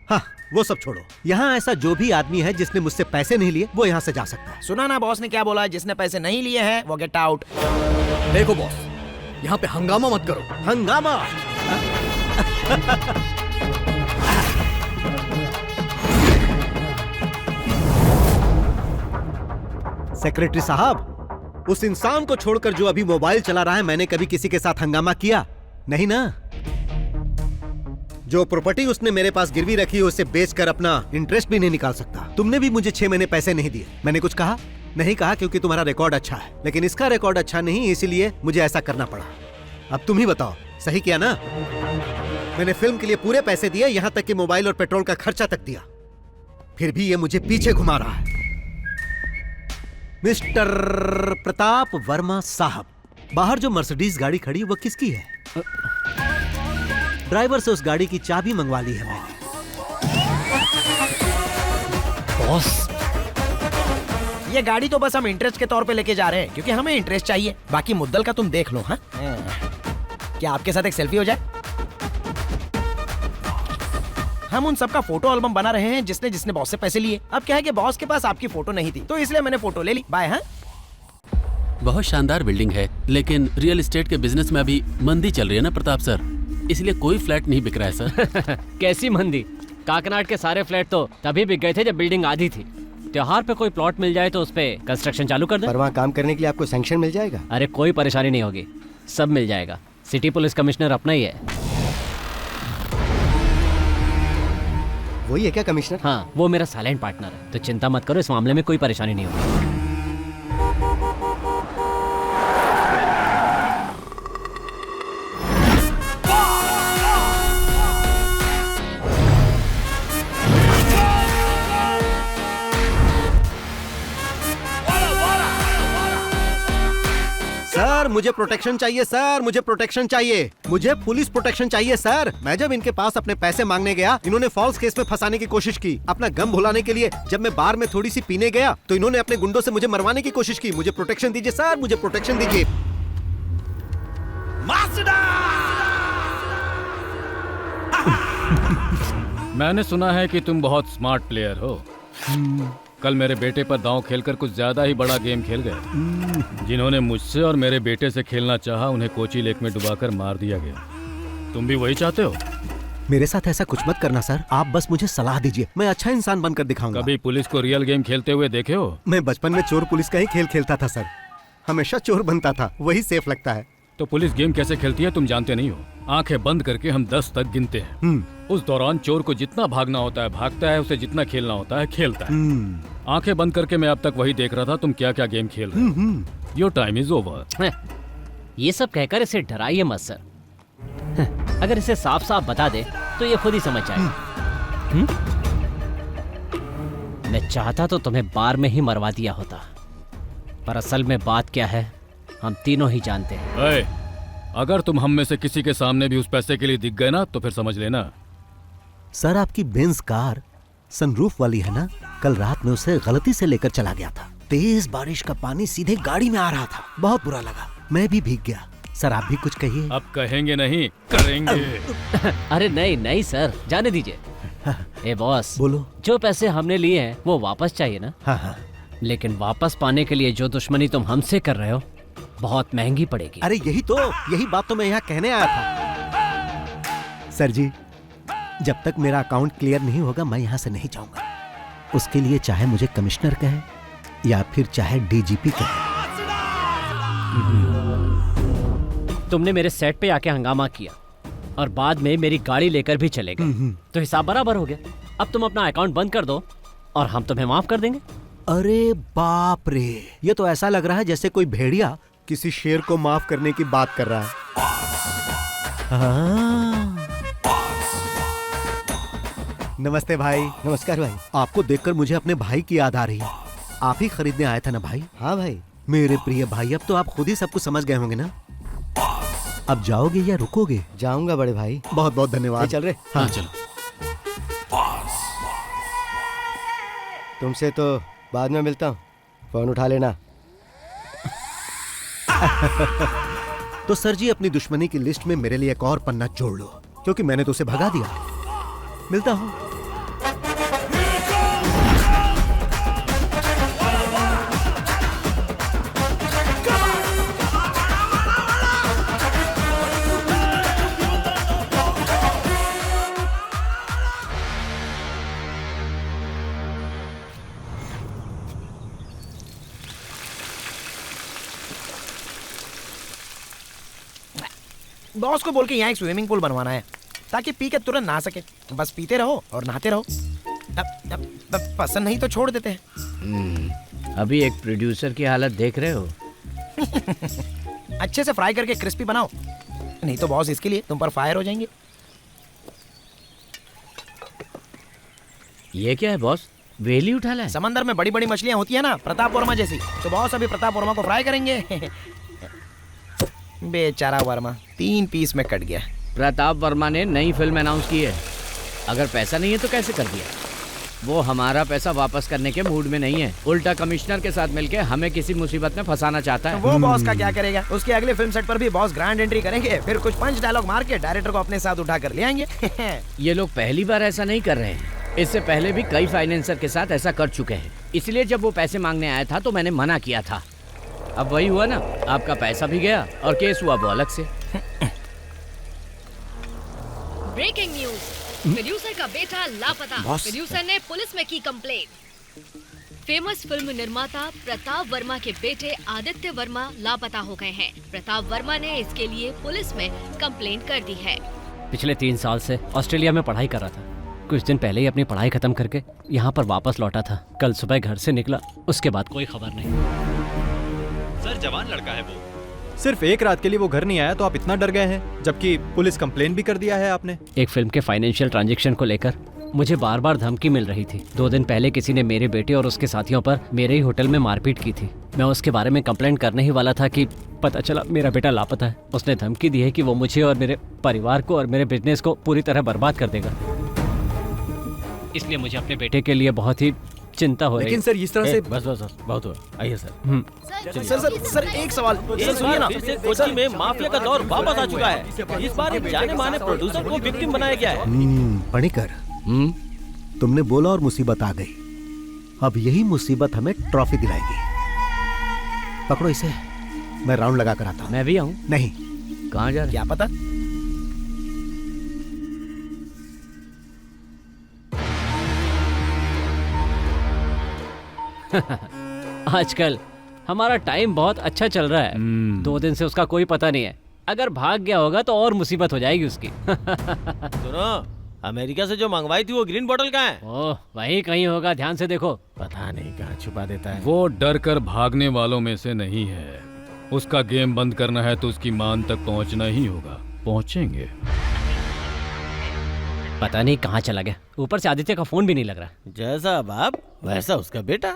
हाँ, वो सब छोड़ो। यहाँ ऐसा जो भी आदमी है जिसने मुझसे पैसे नहीं लिए वो यहाँ से जा सकता है। सुना ना बॉस ने क्या बोला? जिसने पैसे नहीं लिए हैं वो गेट आउट। देखो बॉस, यहाँ पे हंगामा मत करो। हंगामा? सेक्रेटरी साहब, उस इंसान को छोड़कर जो अभी मोबाइल चला रहा है, मैंने कभी किसी के साथ हंगामा किया नहीं ना। जो प्रॉपर्टी उसने मेरे पास गिरवी रखी है उसे बेचकर अपना इंटरेस्ट भी नहीं निकाल सकता। तुमने भी मुझे 6 महीने पैसे नहीं दिए। मैंने कुछ कहा नहीं? कहा क्योंकि तुम्हारा रिकॉर्ड अच्छा है, लेकिन इसका रिकॉर्ड अच्छा नहीं, इसीलिए मुझे ऐसा करना पड़ा। अब तुम ही बताओ, सही किया ना? मैंने फिल्म के लिए पूरे पैसे दिए, यहां तक कि मोबाइल और पेट्रोल का खर्चा तक दिया, फिर भी ये मुझे पीछे घुमा रहा है। मिस्टर प्रताप वर्मा साहब, बाहर जो मर्सिडीज गाड़ी खड़ी वो किसकी है? ड्राइवर से उस गाड़ी की चाबी मंगवा ली है मैंने। बॉस, ये गाड़ी तो बस हम इंटरेस्ट के तौर पे लेके जा रहे हैं, क्योंकि हमें इंटरेस्ट चाहिए। बाकी मुद्दल का तुम देख लो। हाँ, क्या आपके साथ एक सेल्फी हो जाए? हम उन सबका फोटो एल्बम बना रहे हैं जिसने जिसने बॉस से पैसे लिए। अब क्या है कि बॉस के पास आपकी फोटो नहीं थी, तो इसलिए मैंने फोटो ले ली। बाय। हाँ, बहुत शानदार बिल्डिंग है, लेकिन रियल एस्टेट के बिजनेस में अभी मंदी चल रही है ना प्रताप सर, इसलिए कोई फ्लैट नहीं बिक रहा है सर। कैसी मंदी? काकनाड के सारे फ्लैट तो तभी बिक गए थे जब बिल्डिंग आधी थी। त्योहार पे कोई प्लॉट मिल जाए तो उस पे कंस्ट्रक्शन चालू कर दे। पर वहाँ काम करने के लिए आपको सैंक्शन मिल जाएगा? अरे कोई परेशानी नहीं होगी, सब मिल जाएगा। सिटी पुलिस कमिश्नर अपना ही है। वही है क्या कमिश्नर? हाँ, वो मेरा साइलेंट पार्टनर है, तो चिंता मत करो, इस मामले में कोई परेशानी नहीं होगी। सर मुझे प्रोटेक्शन चाहिए, सर मुझे प्रोटेक्शन चाहिए, मुझे पुलिस प्रोटेक्शन चाहिए सर। मैं जब इनके पास अपने पैसे मांगने गया, इन्होंने फॉल्स केस में फंसाने की कोशिश की। अपना गम भुलाने के लिए जब मैं बार में थोड़ी सी पीने गया तो इन्होंने अपने गुंडों से मुझे मरवाने की कोशिश की। मुझे प्रोटेक्शन दीजिए सर, मुझे प्रोटेक्शन दीजिए। मैंने सुना है कि तुम बहुत स्मार्ट प्लेयर हो। कल मेरे बेटे पर दांव खेलकर कुछ ज्यादा ही बड़ा गेम खेल गए। जिन्होंने मुझसे और मेरे बेटे से खेलना चाहा, उन्हें कोची लेक में डुबाकर मार दिया गया। तुम भी वही चाहते हो? मेरे साथ ऐसा कुछ मत करना सर, आप बस मुझे सलाह दीजिए, मैं अच्छा इंसान बनकर दिखाऊंगा। कभी पुलिस को रियल गेम खेलते हुए देखे हो? मैं बचपन में चोर पुलिस का ही खेल खेलता था सर, हमेशा चोर बनता था, वही सेफ लगता है। तो पुलिस गेम कैसे खेलती है तुम जानते नहीं हो। आंखें बंद करके हम 10 तक गिनते हैं। उस दौरान चोर को जितना भागना होता है भागता है, उसे जितना खेलना होता है खेलता है। आंखें बंद करके मैं अब तक वही देख रहा था तुम क्या क्या गेम खेल रहे हो। Your time is over. ये सब कहकर इसे डराइए मत सर। अगर इसे साफ साफ बता दे तो ये खुद ही समझ जाएगा। मैं चाहता तो तुम्हें बार में ही मरवा दिया होता, पर असल में बात क्या है हम तीनों ही जानते हैं। अगर तुम हम में से किसी के सामने भी उस पैसे के लिए दिख गए ना तो फिर समझ लेना। सर आपकी बेंज कार सनरूफ वाली है ना, कल रात में उसे गलती से लेकर चला गया था। तेज बारिश का पानी सीधे गाड़ी में आ रहा था, बहुत बुरा लगा, मैं भी भीग गया। सर आप भी कुछ कहिए। अब कहेंगे नहीं करेंगे। अरे नहीं नहीं सर, जाने दीजिए। ए बॉस बोलो। जो पैसे हमने लिए हैं वो वापस चाहिए ना? हाँ। लेकिन वापस पाने के लिए जो दुश्मनी तुम हमसे कर रहे हो बहुत महंगी पड़ेगी। अरे यही बात तो मैं यहाँ कहने आया था। सर जी, जब तक मेरा अकाउंट क्लियर नहीं होगा मैं यहाँ से नहीं जाऊंगा। उसके लिए चाहे मुझे कमिश्नर कहे या फिर चाहे डीजीपी कहे। तुमने मेरे सेट पे आके हंगामा किया और बाद में मेरी गाड़ी लेकर भी चले गए, तो हिसाब बराबर हो गया। अब तुम अपना अकाउंट बंद कर दो और हम तुम्हें माफ कर देंगे। अरे बाप रे, ये तो ऐसा लग रहा है जैसे कोई भेड़िया किसी शेर को माफ करने की बात कर रहा है। नमस्ते भाई। नमस्कार भाई। आपको देखकर मुझे अपने भाई की याद आ रही है। आप ही खरीदने आए थे ना भाई? हाँ भाई। मेरे प्रिय भाई, अब तो आप खुद ही सब कुछ समझ गए होंगे ना। अब जाओगे या रुकोगे? जाऊंगा बड़े भाई। बहुत बहुत धन्यवाद। चल रहे। हाँ चलो। तुमसे तो बाद में मिलता हूँ, फोन उठा लेना। तो सर जी अपनी दुश्मनी की लिस्ट में मेरे लिए एक और पन्ना जोड़ लो, क्योंकि मैंने तो उसे भगा दिया। मिलता हूँ। बॉस को बोल के यहाँ एक स्विमिंग पूल बनवाना है ताकि पी के तुरंत नहा सके। बस पीते रहो और नहाते रहो। अब पसंद नहीं तो छोड़ देते हैं। अभी एक प्रोड्यूसर की हालत देख रहे हो। अच्छे से फ्राई करके क्रिस्पी बनाओ, नहीं तो बॉस इसके लिए तुम पर फायर हो जाएंगे। ये क्या है बॉस, वेली उठा लाए? समंदर में बड़ी बड़ी मछलियाँ होती है ना, प्रताप वर्मा जैसी, तो बॉस अभी प्रताप वर्मा को फ्राई करेंगे। बेचारा वर्मा 3 पीस में कट गया। प्रताप वर्मा ने नई फिल्म अनाउंस की है, अगर पैसा नहीं है तो कैसे कर दिया? वो हमारा पैसा वापस करने के मूड में नहीं है, उल्टा कमिश्नर के साथ मिलके हमें किसी मुसीबत में फंसाना चाहता है। वो बॉस का क्या करेगा? उसके अगले फिल्म सेट पर भी बॉस ग्रैंड एंट्री करेंगे, फिर कुछ पंच डायलॉग मार के डायरेक्टर को अपने साथ उठा कर ले आएंगे। ये लोग पहली बार ऐसा नहीं कर रहे हैं, इससे पहले भी कई फाइनेंसर के साथ ऐसा कर चुके हैं। इसलिए जब वो पैसे मांगने आया था तो मैंने मना किया था। अब वही हुआ ना, आपका पैसा भी गया और केस हुआ वो अलग से। ब्रेकिंग न्यूज, प्रोड्यूसर का बेटा लापता। प्रोड्यूसर ने पुलिस में की कंप्लेंट। फेमस फिल्म निर्माता प्रताप वर्मा के बेटे आदित्य वर्मा लापता हो गए हैं। प्रताप वर्मा ने इसके लिए पुलिस में कंप्लेंट कर दी है। पिछले 3 साल से ऑस्ट्रेलिया में पढ़ाई कर रहा था। कुछ दिन पहले ही अपनी पढ़ाई खत्म करके यहाँ पर वापस लौटा था। कल सुबह घर से निकला, उसके बाद कोई खबर नहीं। सर जवान लड़का है वो, सिर्फ एक रात के लिए वो घर नहीं आया तो आप इतना डर गए हैं, जबकि पुलिस कंप्लेन भी कर दिया है आपने। एक फिल्म के फाइनेंशियल ट्रांजैक्शन को लेकर मुझे बार बार धमकी मिल रही थी। 2 दिन पहले किसी ने मेरे बेटे और उसके साथियों पर मेरे ही होटल में मारपीट की थी। मैं उसके बारे में कंप्लेंट करने ही वाला था कि पता चला मेरा बेटा लापता है। उसने धमकी दी है कि वो मुझे और मेरे परिवार को और मेरे बिजनेस को पूरी तरह बर्बाद कर देगा। इसलिए मुझे अपने बेटे के लिए बहुत ही चिंता हो रही है। लेकिन सर इस तरह से बस बहुत हुआ, आइए सर। सर एक सवाल सुनिए ना, फिर से कोची में माफिया का दौर वापस आ चुका है। इस बार एक जाने माने प्रोड्यूसर को विक्टिम बनाया गया है। पणिकर, तुमने बोला और मुसीबत आ गई। अब यही मुसीबत हमें ट्रॉफी दिलाएगी। पकड़ो इसे, मैं राउंड लगा कर आता हूं। मैं भी आऊं? नहीं। कहाँ जा रहे? क्या पता। आजकल हमारा टाइम बहुत अच्छा चल रहा है। 2 दिन से उसका कोई पता नहीं है। अगर भाग गया होगा तो और मुसीबत हो जाएगी उसकी। सुनो, अमेरिका से जो मंगवाई थी वो ग्रीन बोतल कहाँ है? ओह, वहीं कहीं होगा, ध्यान से देखो। पता नहीं कहाँ छुपा देता है। वो डर कर भागने वालों में से नहीं है। उसका गेम बंद करना है तो उसकी मान तक पहुंचना ही होगा। पहुंचेंगे। पता नहीं कहाँ चला गया। ऊपर से आदित्य का फोन भी नहीं लग रहा। जैसा बाप वैसा उसका बेटा।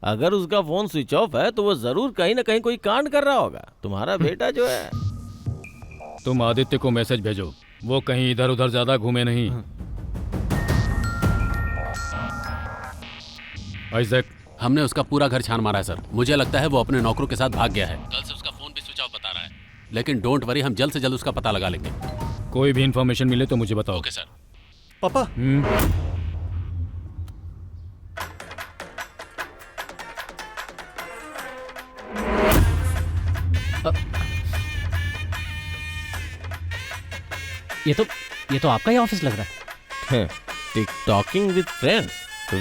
अगर उसका फोन स्विच ऑफ है तो वो जरूर कहीं ना कहीं कोई कांड कर रहा होगा। तुम्हारा बेटा जो है। तुम आदित्य को मैसेज भेजो, वो कहीं इधर उधर ज्यादा घूमे नहीं। आइजैक, हमने उसका पूरा घर छान मारा है सर। मुझे लगता है वो अपने नौकरों के साथ भाग गया है। कल से उसका फोन भी स्विच ऑफ बता रहा है। लेकिन डोंट वरी, हम जल्द से जल्द उसका पता लगा लेंगे। कोई भी इंफॉर्मेशन मिले तो मुझे बताओ। Okay sir. पापा। ये तो आपका ही ऑफिस लग रहा है। टिकटॉकिंग with friends,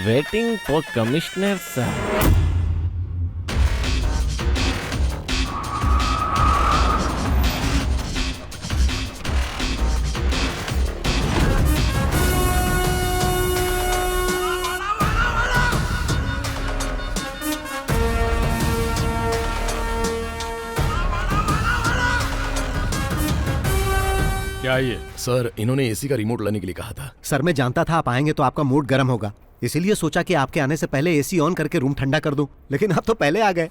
waiting for commissioner sir. क्या ये? सर, इन्होंने एसी का रिमोट लाने के लिए कहा था। सर, मैं जानता था आप आएंगे तो आपका मूड गर्म होगा, इसीलिए सोचा कि आपके आने से पहले एसी ऑन करके रूम ठंडा कर दूं, लेकिन आप तो पहले आ गए।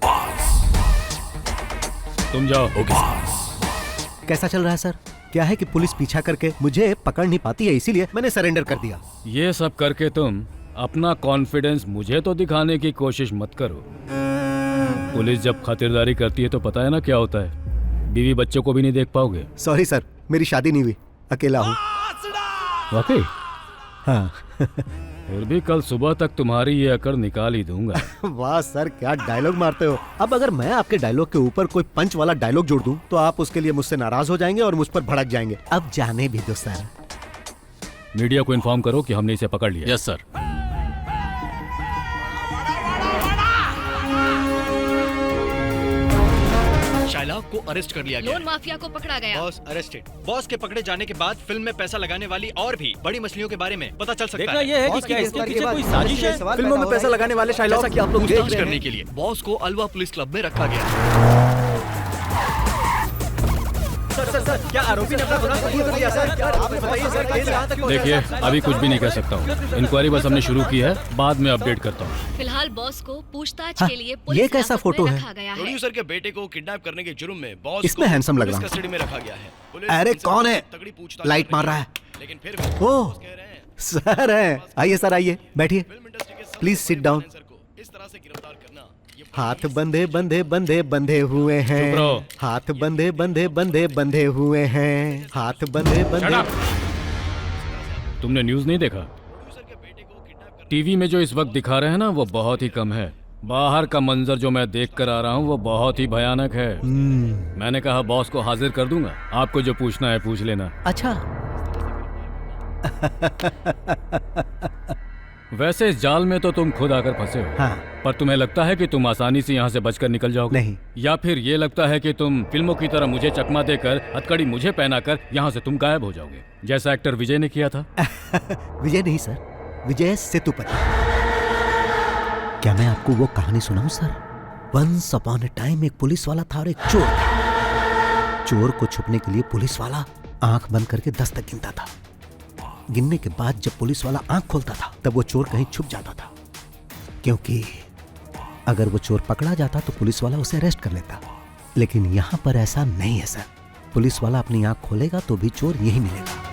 तुम जाओ। ओके। कैसा चल रहा है सर? क्या है कि पुलिस पीछा करके मुझे पकड़ नहीं पाती है, इसीलिए मैंने सरेंडर कर दिया। ये सब करके तुम अपना कॉन्फिडेंस मुझे तो दिखाने की कोशिश मत करो। पुलिस जब खातिरदारी करती है तो पता है ना क्या होता है, बीवी बच्चों को भी नहीं देख पाओगे। सॉरी सर, मेरी शादी नहीं हुई, अकेला हूँ। वाकई? हाँ। फिर भी कल सुबह तक तुम्हारी ये अकड़ निकाल ही दूंगा। वाह सर, क्या डायलॉग मारते हो। अब अगर मैं आपके डायलॉग के ऊपर कोई पंच वाला डायलॉग जोड़ दूं तो आप उसके लिए मुझसे नाराज हो जाएंगे और मुझ पर भड़क जाएंगे। अब जाने भी दो सर। मीडिया को इन्फॉर्म करो कि हमने इसे पकड़ लिया। Yes sir. शाइलाक को अरेस्ट कर लिया गया। लोन माफिया को पकड़ा गया। Boss arrested. बॉस के पकड़े जाने के बाद फिल्म में पैसा लगाने वाली और भी बड़ी मछलियों के बारे में पता चल सकता देखना है। ये है कि क्या इसके पीछे कोई साजिश है? फिल्मों में पैसा लगाने वाले शाइलाक जैसा कि आप लोग देख रहे करने हैं, के लिए बॉस को अलवा पुलिस क्लब में रखा गया। सर, क्या आरोपी ने अपना गुनाह कबूल कर लिया? सर, आपने बताइए सर, केस कहां तक देखिए, अभी कुछ भी नहीं कह सकता हूँ। इंक्वायरी बस हमने शुरू की है, बाद में अपडेट करता हूँ। फिलहाल बॉस को पूछताछ हाँ, के लिए ये पुलिस कैसा हिरासत फोटो में है? रखा गया है। प्रोड्यूसर के बेटे को किडनैप करने के जुर्म में बॉस इसमें को हैंडसम लग पुलिस रहा हूं। कस्टडी में रखा गया है। पुलिस अरे इनसे कौन है? तगड़ी पूछताछ लाइट कर मार रही रहा है। है। लेकिन फिर भी ओह, बॉस कह रहे हैं सर है। आइए सर, आइए बैठिए, प्लीज सिट डाउन। इस तरह से गिरफ्तार करना ये हाथ बंधे बंधे बंधे बंधे हुए हैं। चुप रहो। हाथ बंधे बंधे बंधे बंधे हुए हैं। हाथ बंधे बंधे। तुमने न्यूज़ नहीं देखा? टीवी में जो इस वक्त दिखा रहे हैं ना, वो बहुत ही कम है। बाहर का मंजर जो मैं देख कर आ रहा हूँ वो बहुत ही भयानक है। मैंने कहा बॉस को हाजिर कर दूंगा, आपको जो पूछना है पूछ लेना। अच्छा। वैसे इस जाल में तो तुम खुद आकर फंसे हो। हाँ। पर तुम्हें लगता है कि तुम आसानी से यहाँ से बचकर निकल जाओगे? नहीं। या फिर ये लगता है कि तुम फिल्मों की तरह मुझे चकमा देकर, हथकड़ी मुझे पहनाकर यहाँ से तुम गायब हो जाओगे, जैसा एक्टर विजय ने किया था? विजय नहीं सर, विजय सेतुपति। क्या मैं आपको वो कहानी सुनाऊं sir? Once upon a time एक पुलिस वाला था और एक चोर था। चोर को छुपने के लिए पुलिस वाला आंख बंद करके 10 तक गिनता था। गिनने के बाद जब पुलिस वाला आंख खोलता था तब वो चोर कहीं छुप जाता था, क्योंकि अगर वो चोर पकड़ा जाता तो पुलिस वाला उसे अरेस्ट कर लेता। लेकिन यहाँ पर ऐसा नहीं है सर। पुलिस वाला अपनी आंख खोलेगा तो भी चोर यही मिलेगा।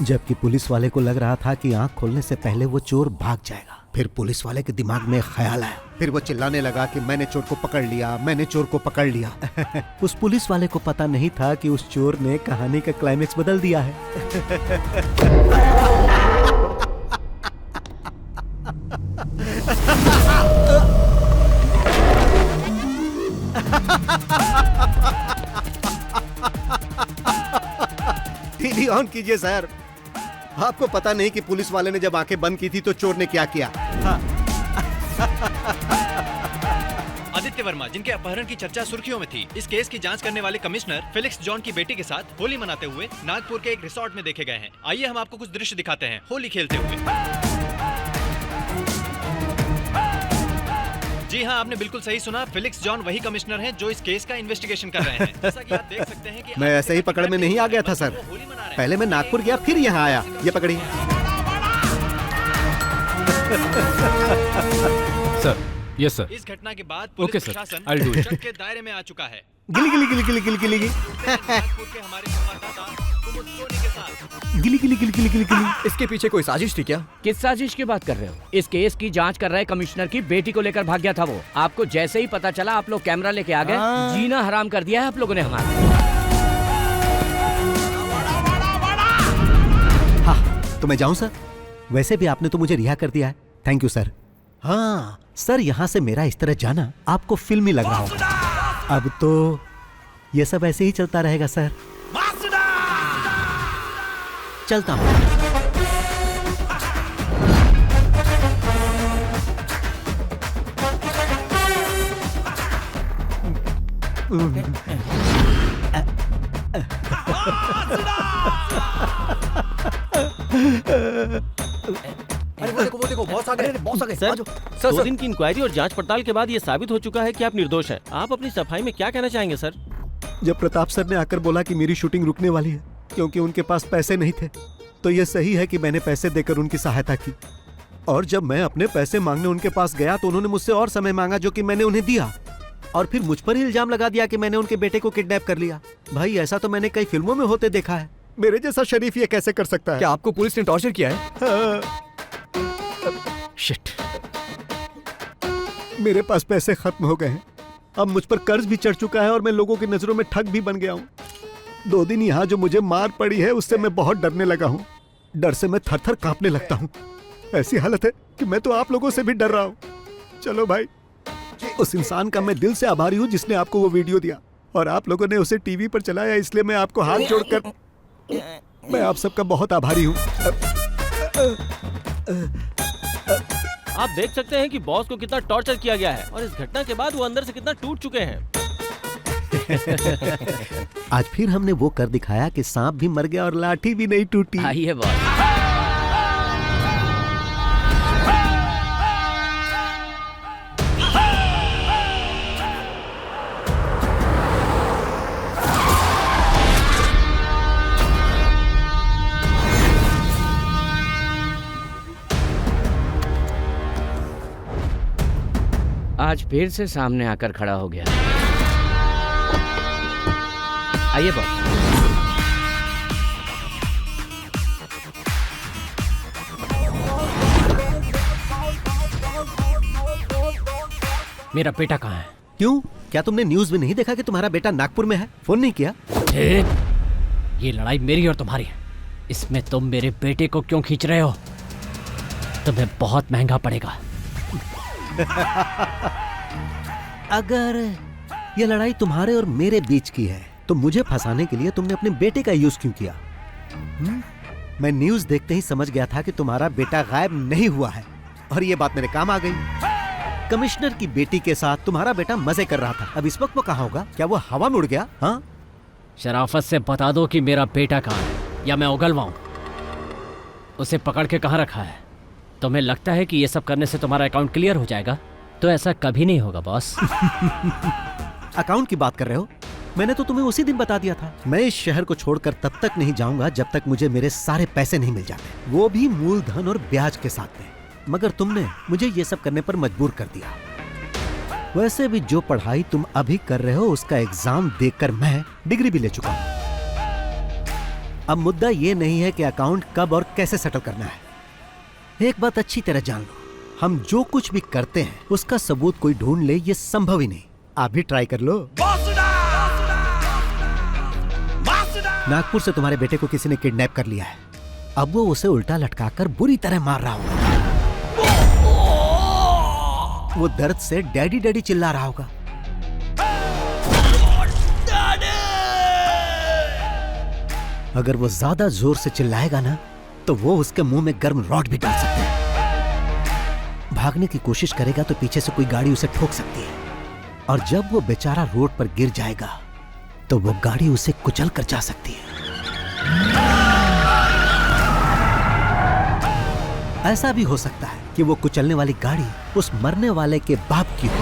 जबकि पुलिस वाले को लग रहा था कि आंख खोलने से पहले वो चोर भाग जाएगा। फिर पुलिस वाले के दिमाग में ख्याल आया। फिर वो चिल्लाने लगा कि मैंने चोर को पकड़ लिया, मैंने चोर को पकड़ लिया। उस पुलिस वाले को पता नहीं था कि उस चोर ने कहानी का क्लाइमेक्स बदल दिया है। टीवी ऑन कीजिए सर। आपको पता नहीं कि पुलिस वाले ने जब आंखें बंद की थी तो चोर ने क्या किया। हाँ। आदित्य वर्मा, जिनके अपहरण की चर्चा सुर्खियों में थी, इस केस की जांच करने वाले कमिश्नर फेलिक्स जॉन की बेटी के साथ होली मनाते हुए नागपुर के एक रिसोर्ट में देखे गए हैं। आइए हम आपको कुछ दृश्य दिखाते हैं होली खेलते हुए। जी हाँ, आपने बिल्कुल सही सुना। फेलिक्स जॉन वही कमिश्नर हैं जो इस केस का इन्वेस्टिगेशन कर रहे हैं। जैसा कि आप देख सकते हैं कि मैं ऐसे ही पकड़ में नहीं आ गया था सर। पहले मैं नागपुर गया फिर यहाँ आया। ये पकड़िए सर। Yes sir. इस घटना के बाद ओके पुलिस सर, प्रशासन I'll do it. शक के दायरे में आ चुका है। गिली गिली गिली गिली गिली गिली नागपुर के हमारे संवाददाता कुमुद सोनी के साथ। गिली गिली गिली गिली गिली गिली। इसके पीछे कोई साजिश थी क्या? किस साजिश की बात कर रहे हो? इस केस की जांच कर रहे कमिश्नर की बेटी को लेकर भाग गया था वो। आपको जैसे ही पता चला आप लोग कैमरा लेके आ गए। जीना हराम कर दिया है आप लोगों ने हमारा। हाँ, तो मैं जाऊं सर? वैसे भी आपने तो मुझे रिहा कर दिया है। Thank you sir. हाँ सर, यहाँ से मेरा इस तरह जाना आपको फिल्मी लग रहा होगा। अब तो ये सब ऐसे ही चलता रहेगा सर। चलता हूँ। अरे वो देखो बॉस आ गए, बॉस आ गए। सर, सर 2 दिन की इंक्वायरी और जांच पड़ताल के बाद ये साबित हो चुका है कि आप निर्दोष हैं। आप अपनी सफाई में क्या कहना चाहेंगे सर? जब प्रताप सर ने आकर बोला कि मेरी शूटिंग रुकने वाली है क्योंकि उनके पास पैसे नहीं थे, तो ये सही है कि मैंने पैसे देकर उनकी सहायता की। और जब मैं अपने पैसे मांगने उनके पास गया तो उन्होंने मुझसे और समय मांगा, जो कि मैंने उन्हें दिया। और फिर मुझ पर ही इल्जाम लगा दिया कि मैंने उनके बेटे को किडनैप कर लिया। भाई, ऐसा तो मैंने कई फिल्मों में होते देखा है। मेरे जैसा शरीफ ये कैसे कर सकता है? क्या आपको पुलिस ने टॉर्चर किया है? हाँ। शिट, मेरे पास पैसे खत्म हो गए हैं। अब मुझ पर कर्ज भी चढ़ चुका है और मैं लोगों की नजरों में ठग भी बन गया हूँ। 2 दिन यहाँ जो मुझे मार पड़ी है उससे मैं बहुत डरने लगा हूँ। डर से मैं थर थर कांपने लगता हूँ। ऐसी हालत है कि मैं तो आप लोगों से भी डर रहा हूँ। चलो भाई, उस इंसान का मैं दिल से आभारी हूँ जिसने आपको वो वीडियो दिया और आप लोगों ने उसे टीवी पर चलाया, इसलिए मैं आपको हाथ जोड़कर मैं आप सबका बहुत आभारी हूँ। आप देख सकते हैं कि बॉस को कितना टॉर्चर किया गया है और इस घटना के बाद वो अंदर से कितना टूट चुके हैं। आज फिर हमने वो कर दिखाया कि सांप भी मर गया और लाठी भी नहीं टूटी। आइए बॉस। आज फिर से सामने आकर खड़ा हो गया। आइए बॉस। मेरा बेटा कहाँ है? क्यों, क्या तुमने न्यूज में नहीं देखा कि तुम्हारा बेटा नागपुर में है? फोन नहीं किया? ये लड़ाई मेरी और तुम्हारी है। इसमें तुम मेरे बेटे को क्यों खींच रहे हो? तुम्हें बहुत महंगा पड़ेगा। अगर ये लड़ाई तुम्हारे और मेरे बीच की है तो मुझे फंसाने के लिए तुमने अपने बेटे का यूज क्यों किया? मैं न्यूज देखते ही समझ गया था कि तुम्हारा बेटा गायब नहीं हुआ है और ये बात मेरे काम आ गई। कमिश्नर की बेटी के साथ तुम्हारा बेटा मजे कर रहा था। अब इस वक्त वो कहाँ होगा? क्या वो हवा में उड़ गया? हाँ, शराफत से बता दो कि मेरा बेटा कहाँ है या मैं उगलवाऊं। उसे पकड़ के कहाँ रखा है? तुम्हें लगता है कि ये सब करने से तुम्हारा अकाउंट क्लियर हो जाएगा? तो ऐसा कभी नहीं होगा बॉस। अकाउंट की बात कर रहे हो? मैंने तो तुम्हें उसी दिन बता दिया था। मैं इस शहर को छोड़कर तब तक नहीं जाऊंगा जब तक मुझे मेरे सारे पैसे नहीं मिल जाते, वो भी मूलधन और ब्याज के साथ में। मगर तुमने मुझे ये सब करने पर मजबूर कर दिया। वैसे भी जो पढ़ाई तुम अभी कर रहे हो उसका एग्जाम देकर मैं डिग्री भी ले चुका हूं। अब मुद्दा ये नहीं है कि अकाउंट कब और कैसे सेटल करना है। एक बात अच्छी तरह जान लो, हम जो कुछ भी करते हैं उसका सबूत कोई ढूंढ ले ये संभव ही नहीं। आप भी ट्राई कर लो। नागपुर से तुम्हारे बेटे को किसी ने किडनैप कर लिया है। अब वो उसे उल्टा लटकाकर बुरी तरह मार रहा होगा। वो दर्द से डैडी डैडी चिल्ला रहा होगा। अगर वो ज्यादा जोर से चिल्लाएगा ना तो वो उसके मुंह में गर्म रॉड भी डाल सकता है। भागने की कोशिश करेगा तो पीछे से कोई गाड़ी उसे ठोक सकती है, और जब वो बेचारा रोड पर गिर जाएगा तो वो गाड़ी उसे कुचल कर जा सकती है। ऐसा भी हो सकता है कि वो कुचलने वाली गाड़ी उस मरने वाले के बाप की हो,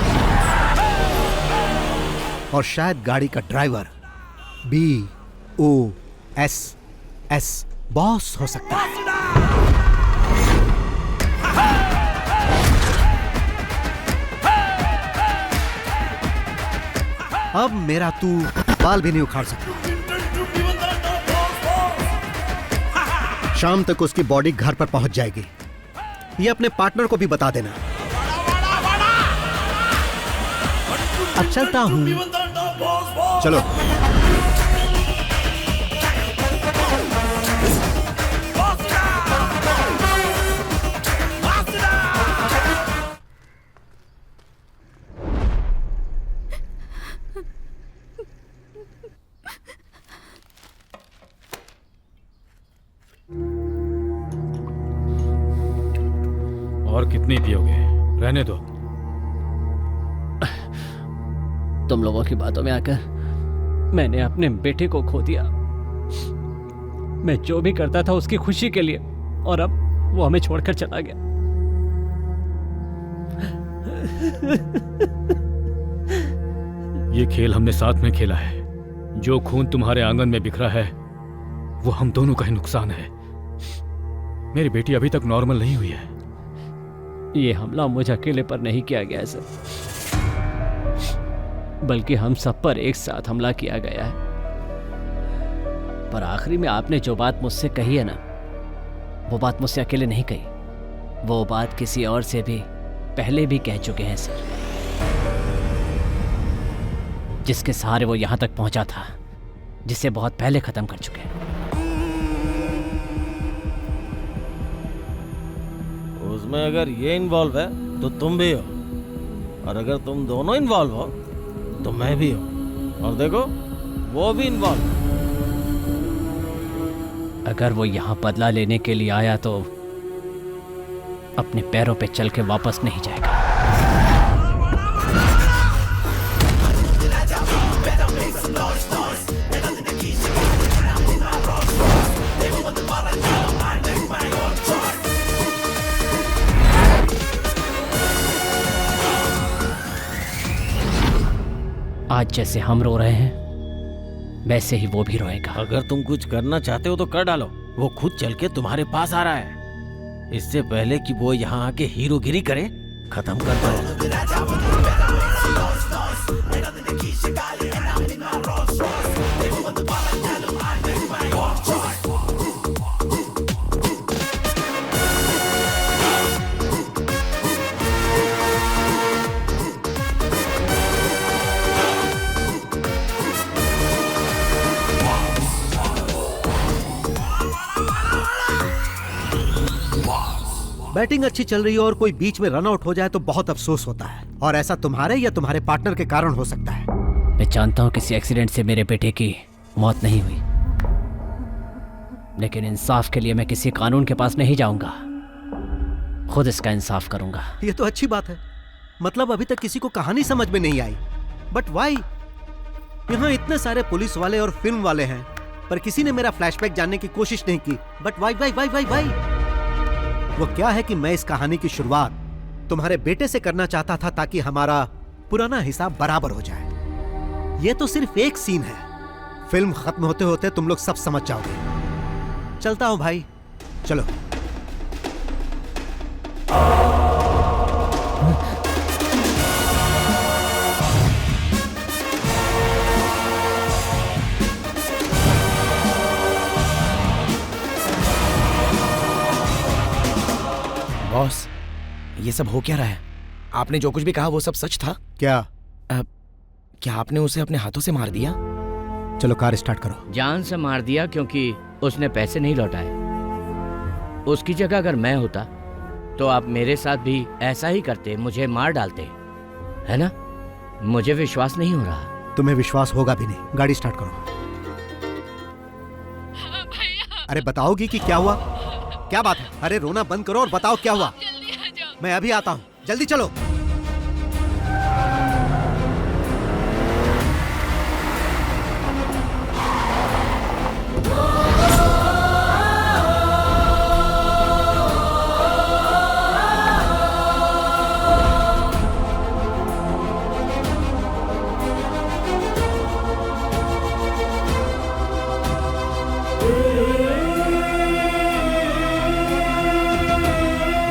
और शायद गाड़ी का ड्राइवर BOSS बॉस हो सकता है। अब मेरा तू बाल भी नहीं उखाड़ सकता। शाम तक उसकी बॉडी घर पर पहुंच जाएगी। ये अपने पार्टनर को भी बता देना। अब चलता हूं। चलो। और कितनी पियोगे? रहने दो। तुम लोगों की बातों में आकर मैंने अपने बेटे को खो दिया। मैं जो भी करता था उसकी खुशी के लिए, और अब वो हमें छोड़कर चला गया। ये खेल हमने साथ में खेला है। जो खून तुम्हारे आंगन में बिखरा है वो हम दोनों का ही नुकसान है। मेरी बेटी अभी तक नॉर्मल नहीं हुई है। ये हमला मुझ अकेले पर नहीं किया गया सर, बल्कि हम सब पर एक साथ हमला किया गया है। पर आखिरी में आपने जो बात मुझसे कही है ना, वो बात मुझसे अकेले नहीं कही। वो बात किसी और से भी पहले भी कह चुके हैं सर, जिसके सहारे वो यहां तक पहुंचा था, जिसे बहुत पहले खत्म कर चुके हैं। उसमें अगर ये इन्वॉल्व है तो तुम भी हो, और अगर तुम दोनों इन्वॉल्व हो तो मैं भी हूं, और देखो वो भी इन्वॉल्व। अगर वो यहां बदला लेने के लिए आया तो अपने पैरों पे चल के वापस नहीं जाएगा। आज जैसे हम रो रहे हैं वैसे ही वो भी रोएगा। अगर तुम कुछ करना चाहते हो तो कर डालो। वो खुद चल के तुम्हारे पास आ रहा है। इससे पहले कि वो यहाँ आके हीरोगिरी करे, खत्म कर दो। बैटिंग अच्छी चल रही है और कोई बीच में रन आउट हो जाए तो बहुत अफसोस होता है, और ऐसा तुम्हारे या तुम्हारे पार्टनर के कारण हो सकता है। मैं जानता हूं किसी एक्सीडेंट से मेरे बेटे की मौत नहीं हुई, लेकिन इंसाफ के लिए मैं किसी कानून के पास नहीं जाऊंगा, खुद इसका इंसाफ करूंगा। ये तो अच्छी बात है। मतलब अभी तक किसी को कहानी समझ में नहीं आई, बट वाई? यहाँ इतने सारे पुलिस वाले और फिल्म वाले हैं, पर किसी ने मेरा फ्लैशबैक जानने की कोशिश नहीं की। But why why why why why? वो क्या है कि मैं इस कहानी की शुरुआत तुम्हारे बेटे से करना चाहता था, ताकि हमारा पुराना हिसाब बराबर हो जाए। ये तो सिर्फ एक सीन है, फिल्म खत्म होते होते तुम लोग सब समझ जाओगे। चलता हूं भाई, चलो। बॉस, ये सब हो क्या रहा है? आपने जो कुछ भी कहा वो सब सच था? क्या? क्या आपने उसे अपने हाथों से मार दिया? चलो कार स्टार्ट करो। जान से मार दिया क्योंकि उसने पैसे नहीं लौटाए। उसकी जगह अगर मैं होता तो आप मेरे साथ भी ऐसा ही करते, मुझे मार डालते, है ना? मुझे विश्वास नहीं हो रहा। तुम्हें विश्वास होगा भी नहीं। गाड़ी स्टार्ट करो। अरे बताओगी कि क्या हुआ? क्या बात है? अरे रोना बंद करो और बताओ क्या हुआ। मैं अभी आता हूँ, जल्दी चलो।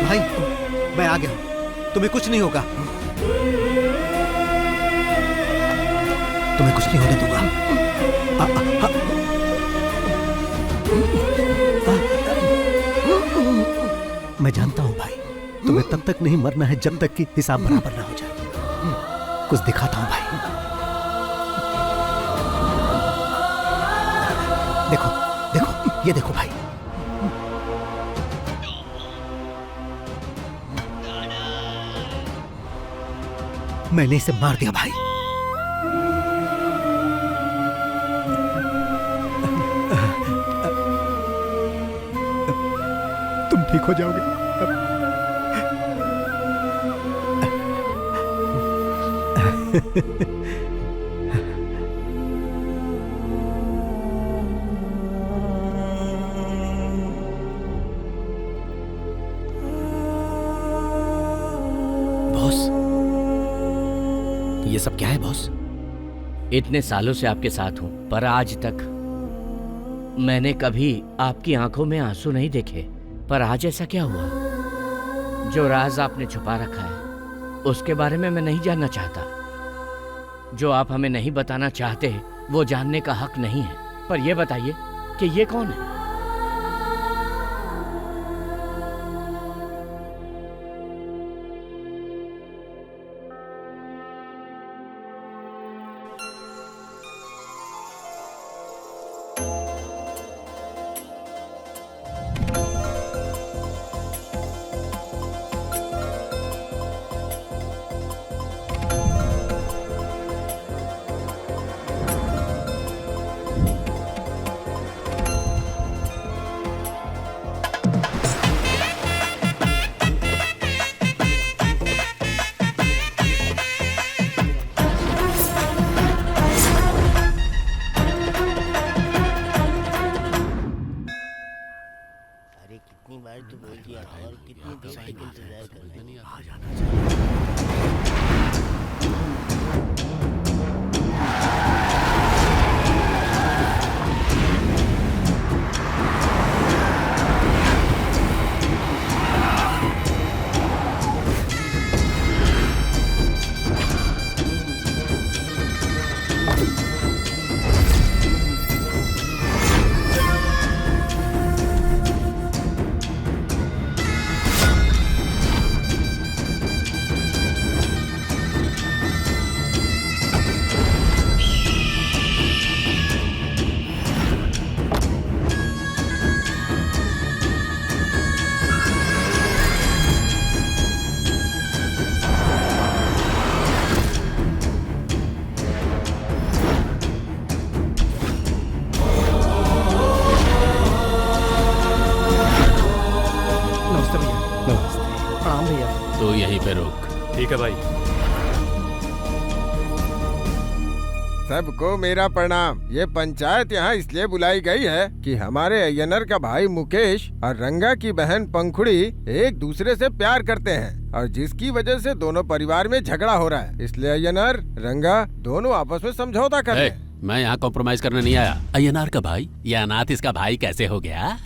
भाई मैं आ गया हूं, तुम्हें कुछ नहीं होगा, तुम्हें कुछ नहीं होने दूंगा। मैं जानता हूं भाई, तुम्हें तब तक नहीं मरना है जब तक कि हिसाब बराबर ना हो जाए। कुछ दिखाता हूं भाई, देखो देखो, ये देखो भाई। मैंने इसे मार दिया भाई। तुम ठीक हो जाओगे। बॉस, ये सब क्या है बॉस? इतने सालों से आपके साथ हूं, पर आज तक मैंने कभी आपकी आंखों में आंसू नहीं देखे। पर आज ऐसा क्या हुआ? जो राज आपने छुपा रखा है उसके बारे में मैं नहीं जानना चाहता। जो आप हमें नहीं बताना चाहते वो जानने का हक नहीं है। पर यह बताइए कि ये कौन है? कितनी बार तो बोल दिया और कितनी देर तक इंतजार करना। आ जाना तो यहीं पे रोक। ठीक है भाई। सबको मेरा प्रणाम। ये पंचायत यहाँ इसलिए बुलाई गई है कि हमारे अय्यनर का भाई मुकेश और रंगा की बहन पंखुड़ी एक दूसरे से प्यार करते हैं और जिसकी वजह से दोनों परिवार में झगड़ा हो रहा है। इसलिए अय्यनर रंगा दोनों आपस में समझौता कर रहे हैं। मैं यहाँ कॉम्प्रोमाइज करने नहीं आया। अय्यनार का भाई, ये अनाथ इसका भाई कैसे हो गया?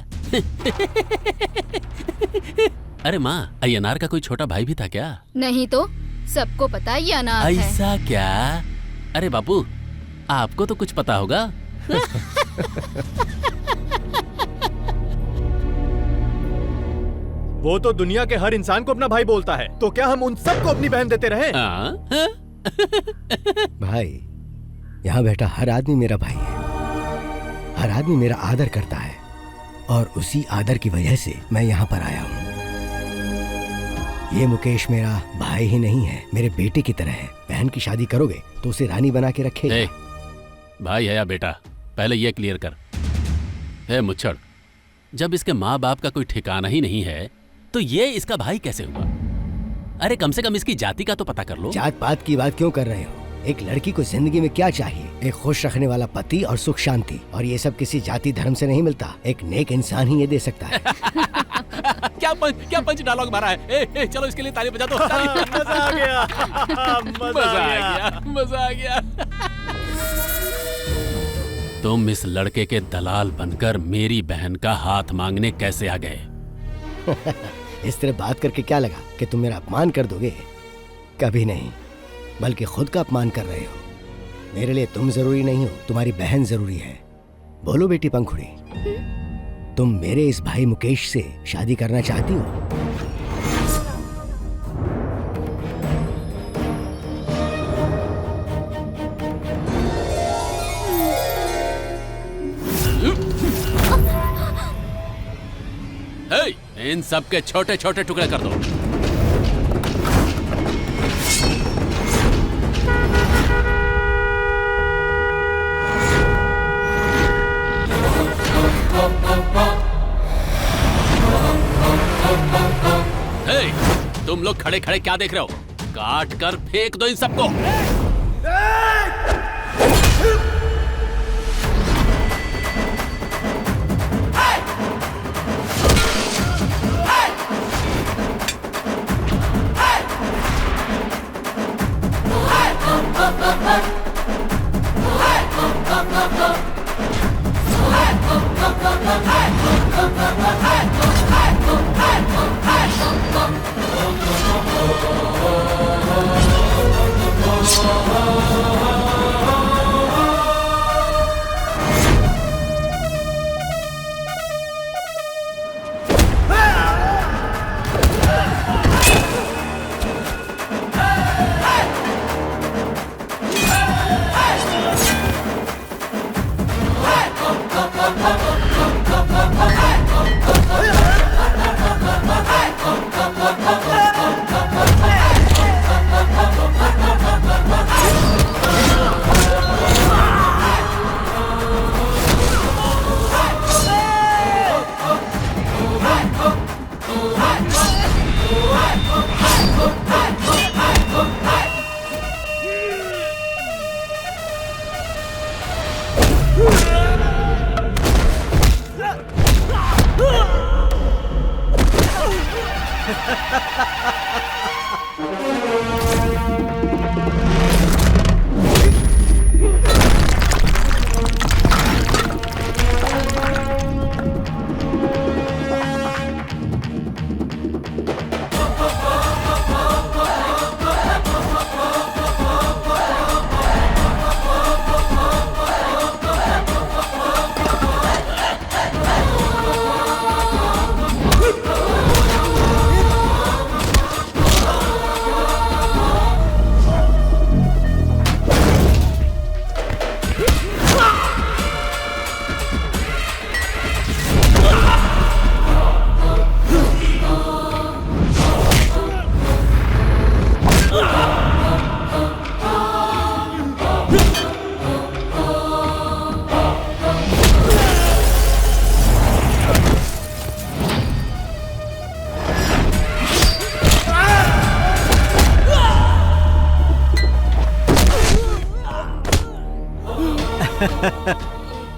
अरे माँ, अय्यनार का कोई छोटा भाई भी था क्या? नहीं तो सबको पता है ये अनाथ है। ऐसा क्या? अरे बापू, आपको तो कुछ पता होगा। वो तो दुनिया के हर इंसान को अपना भाई बोलता है, तो क्या हम उन सबको अपनी बहन देते रहे? भाई, यहाँ बैठा हर आदमी मेरा भाई है। हर आदमी मेरा आदर करता है और उसी आदर की वजह से मैं यहाँ पर आया हूँ। ये मुकेश मेरा भाई ही नहीं है, मेरे बेटे की तरह है। बहन की शादी करोगे तो उसे रानी बना के रखेगा। भाई है या बेटा, पहले ये क्लियर कर। हे मुच्छड़, जब इसके माँ बाप का कोई ठिकाना ही नहीं है तो ये इसका भाई कैसे हुआ? अरे कम से कम इसकी जाति का तो पता कर लो। जात पात की बात क्यों कर रहे हो? एक लड़की को जिंदगी में क्या चाहिए? एक खुश रखने वाला पति और सुख शांति, और ये सब किसी जाति धर्म से नहीं मिलता। एक नेक इंसान ही ये दे सकता है। क्या पंच डायलॉग मारा है। ए, चलो इसके लिए ताली बजा दो। मजा आ गया। मजा आ गया। तुम इस लड़के के दलाल बनकर मेरी बहन का हाथ मांगने कैसे आ गए? इस तरह बात करके क्या लगा कि तुम मेरा अपमान कर दोगे? कभी नहीं, बल्कि खुद का अपमान कर रहे हो। मेरे लिए तुम जरूरी नहीं हो, तुम्हारी बहन जरूरी है। बोलो बेटी पंखुड़ी, तुम मेरे इस भाई मुकेश से शादी करना चाहती हो? इन सब के छोटे छोटे टुकड़े कर दो। तुम लोग खड़े खड़े क्या देख रहे हो? काट कर फेंक दो इन सबको।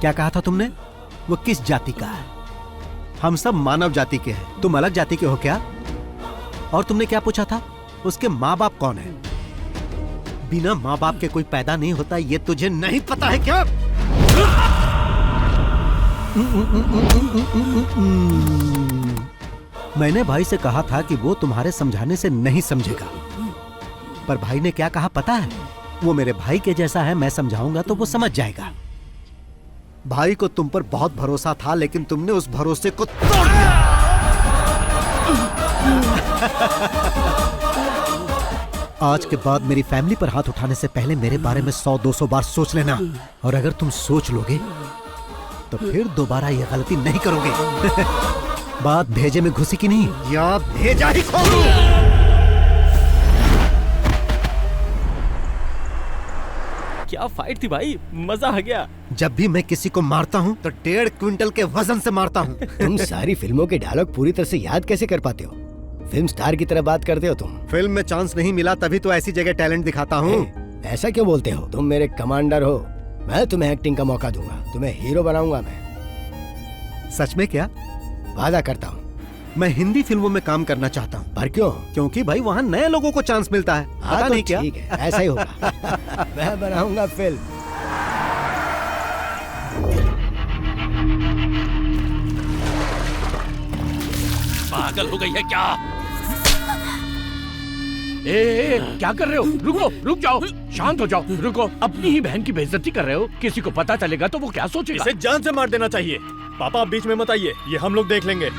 क्या कहा था तुमने? वो किस जाति का है? हम सब मानव जाति के हैं, तुम अलग जाति के हो क्या? और तुमने क्या पूछा था? उसके माँ बाप कौन है? बिना माँ बाप के कोई पैदा नहीं होता, ये तुझे नहीं पता है क्या? मैंने भाई से कहा था कि वो तुम्हारे समझाने से नहीं समझेगा, पर भाई ने क्या कहा पता है? वो मेरे भाई के जैसा है, मैं समझाऊंगा तो वो समझ जाएगा। भाई को तुम पर बहुत भरोसा था, लेकिन तुमने उस भरोसे को तोड़ दिया। आज के बाद मेरी फैमिली पर हाथ उठाने से पहले मेरे बारे में 100-200 बार सोच लेना, और अगर तुम सोच लोगे तो फिर दोबारा ये गलती नहीं करोगे। बात भेजे में घुसी की नहीं, या भेजा ही खोलूं। क्या फाइट थी भाई, मजा आ गया। जब भी मैं किसी को मारता हूँ तो 1.5 क्विंटल के वजन से मारता हूँ। तुम सारी फिल्मों के डायलॉग पूरी तरह से याद कैसे कर पाते हो? फिल्म स्टार की तरह बात करते हो तुम। फिल्म में चांस नहीं मिला तभी तो ऐसी जगह टैलेंट दिखाता हूँ। ऐसा क्यों बोलते हो? तुम मेरे कमांडर हो, मैं तुम्हें एक्टिंग का मौका दूंगा, तुम्हें हीरो बनाऊंगा मैं। सच में? क्या वादा करता हूँ। मैं हिंदी फिल्मों में काम करना चाहता हूँ। पर क्यों? क्योंकि भाई वहाँ नए लोगों को चांस मिलता है। पता तो नहीं क्या? ठीक है, ऐसा ही होगा। मैं बनाऊंगा फिल्म। पागल हो गई है क्या? ए, क्या कर रहे हो? रुको, रुक जाओ, शांत हो जाओ, रुको। अपनी ही बहन की बेइज्जती कर रहे हो। किसी को पता चलेगा तो वो क्या सोचेगा? इसे जान से मार देना चाहिए। पापा आप बीच में मत आइए, ये हम लोग देख लेंगे।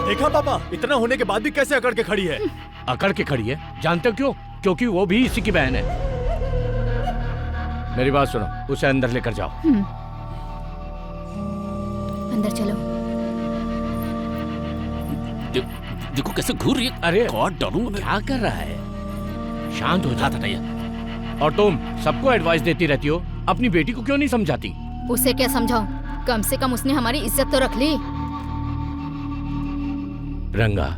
देखा पापा, इतना होने के बाद भी कैसे अकड़ के खड़ी है। अकड़ के खड़ी है? जानते हो क्यों? क्योंकि वो भी इसी की बहन है। मेरी बात सुनो, उसे अंदर लेकर जाओ। अंदर चलो। देखो कैसे घूर रही है। अरे गॉड डालूंगा। क्या कर रहा है? शांत हो जाता था। और तुम सबको एडवाइस देती रहती हो, अपनी बेटी को क्यों नहीं समझाती? उसे क्या समझाऊं? कम से कम उसने हमारी इज्जत तो रख ली। रंगा,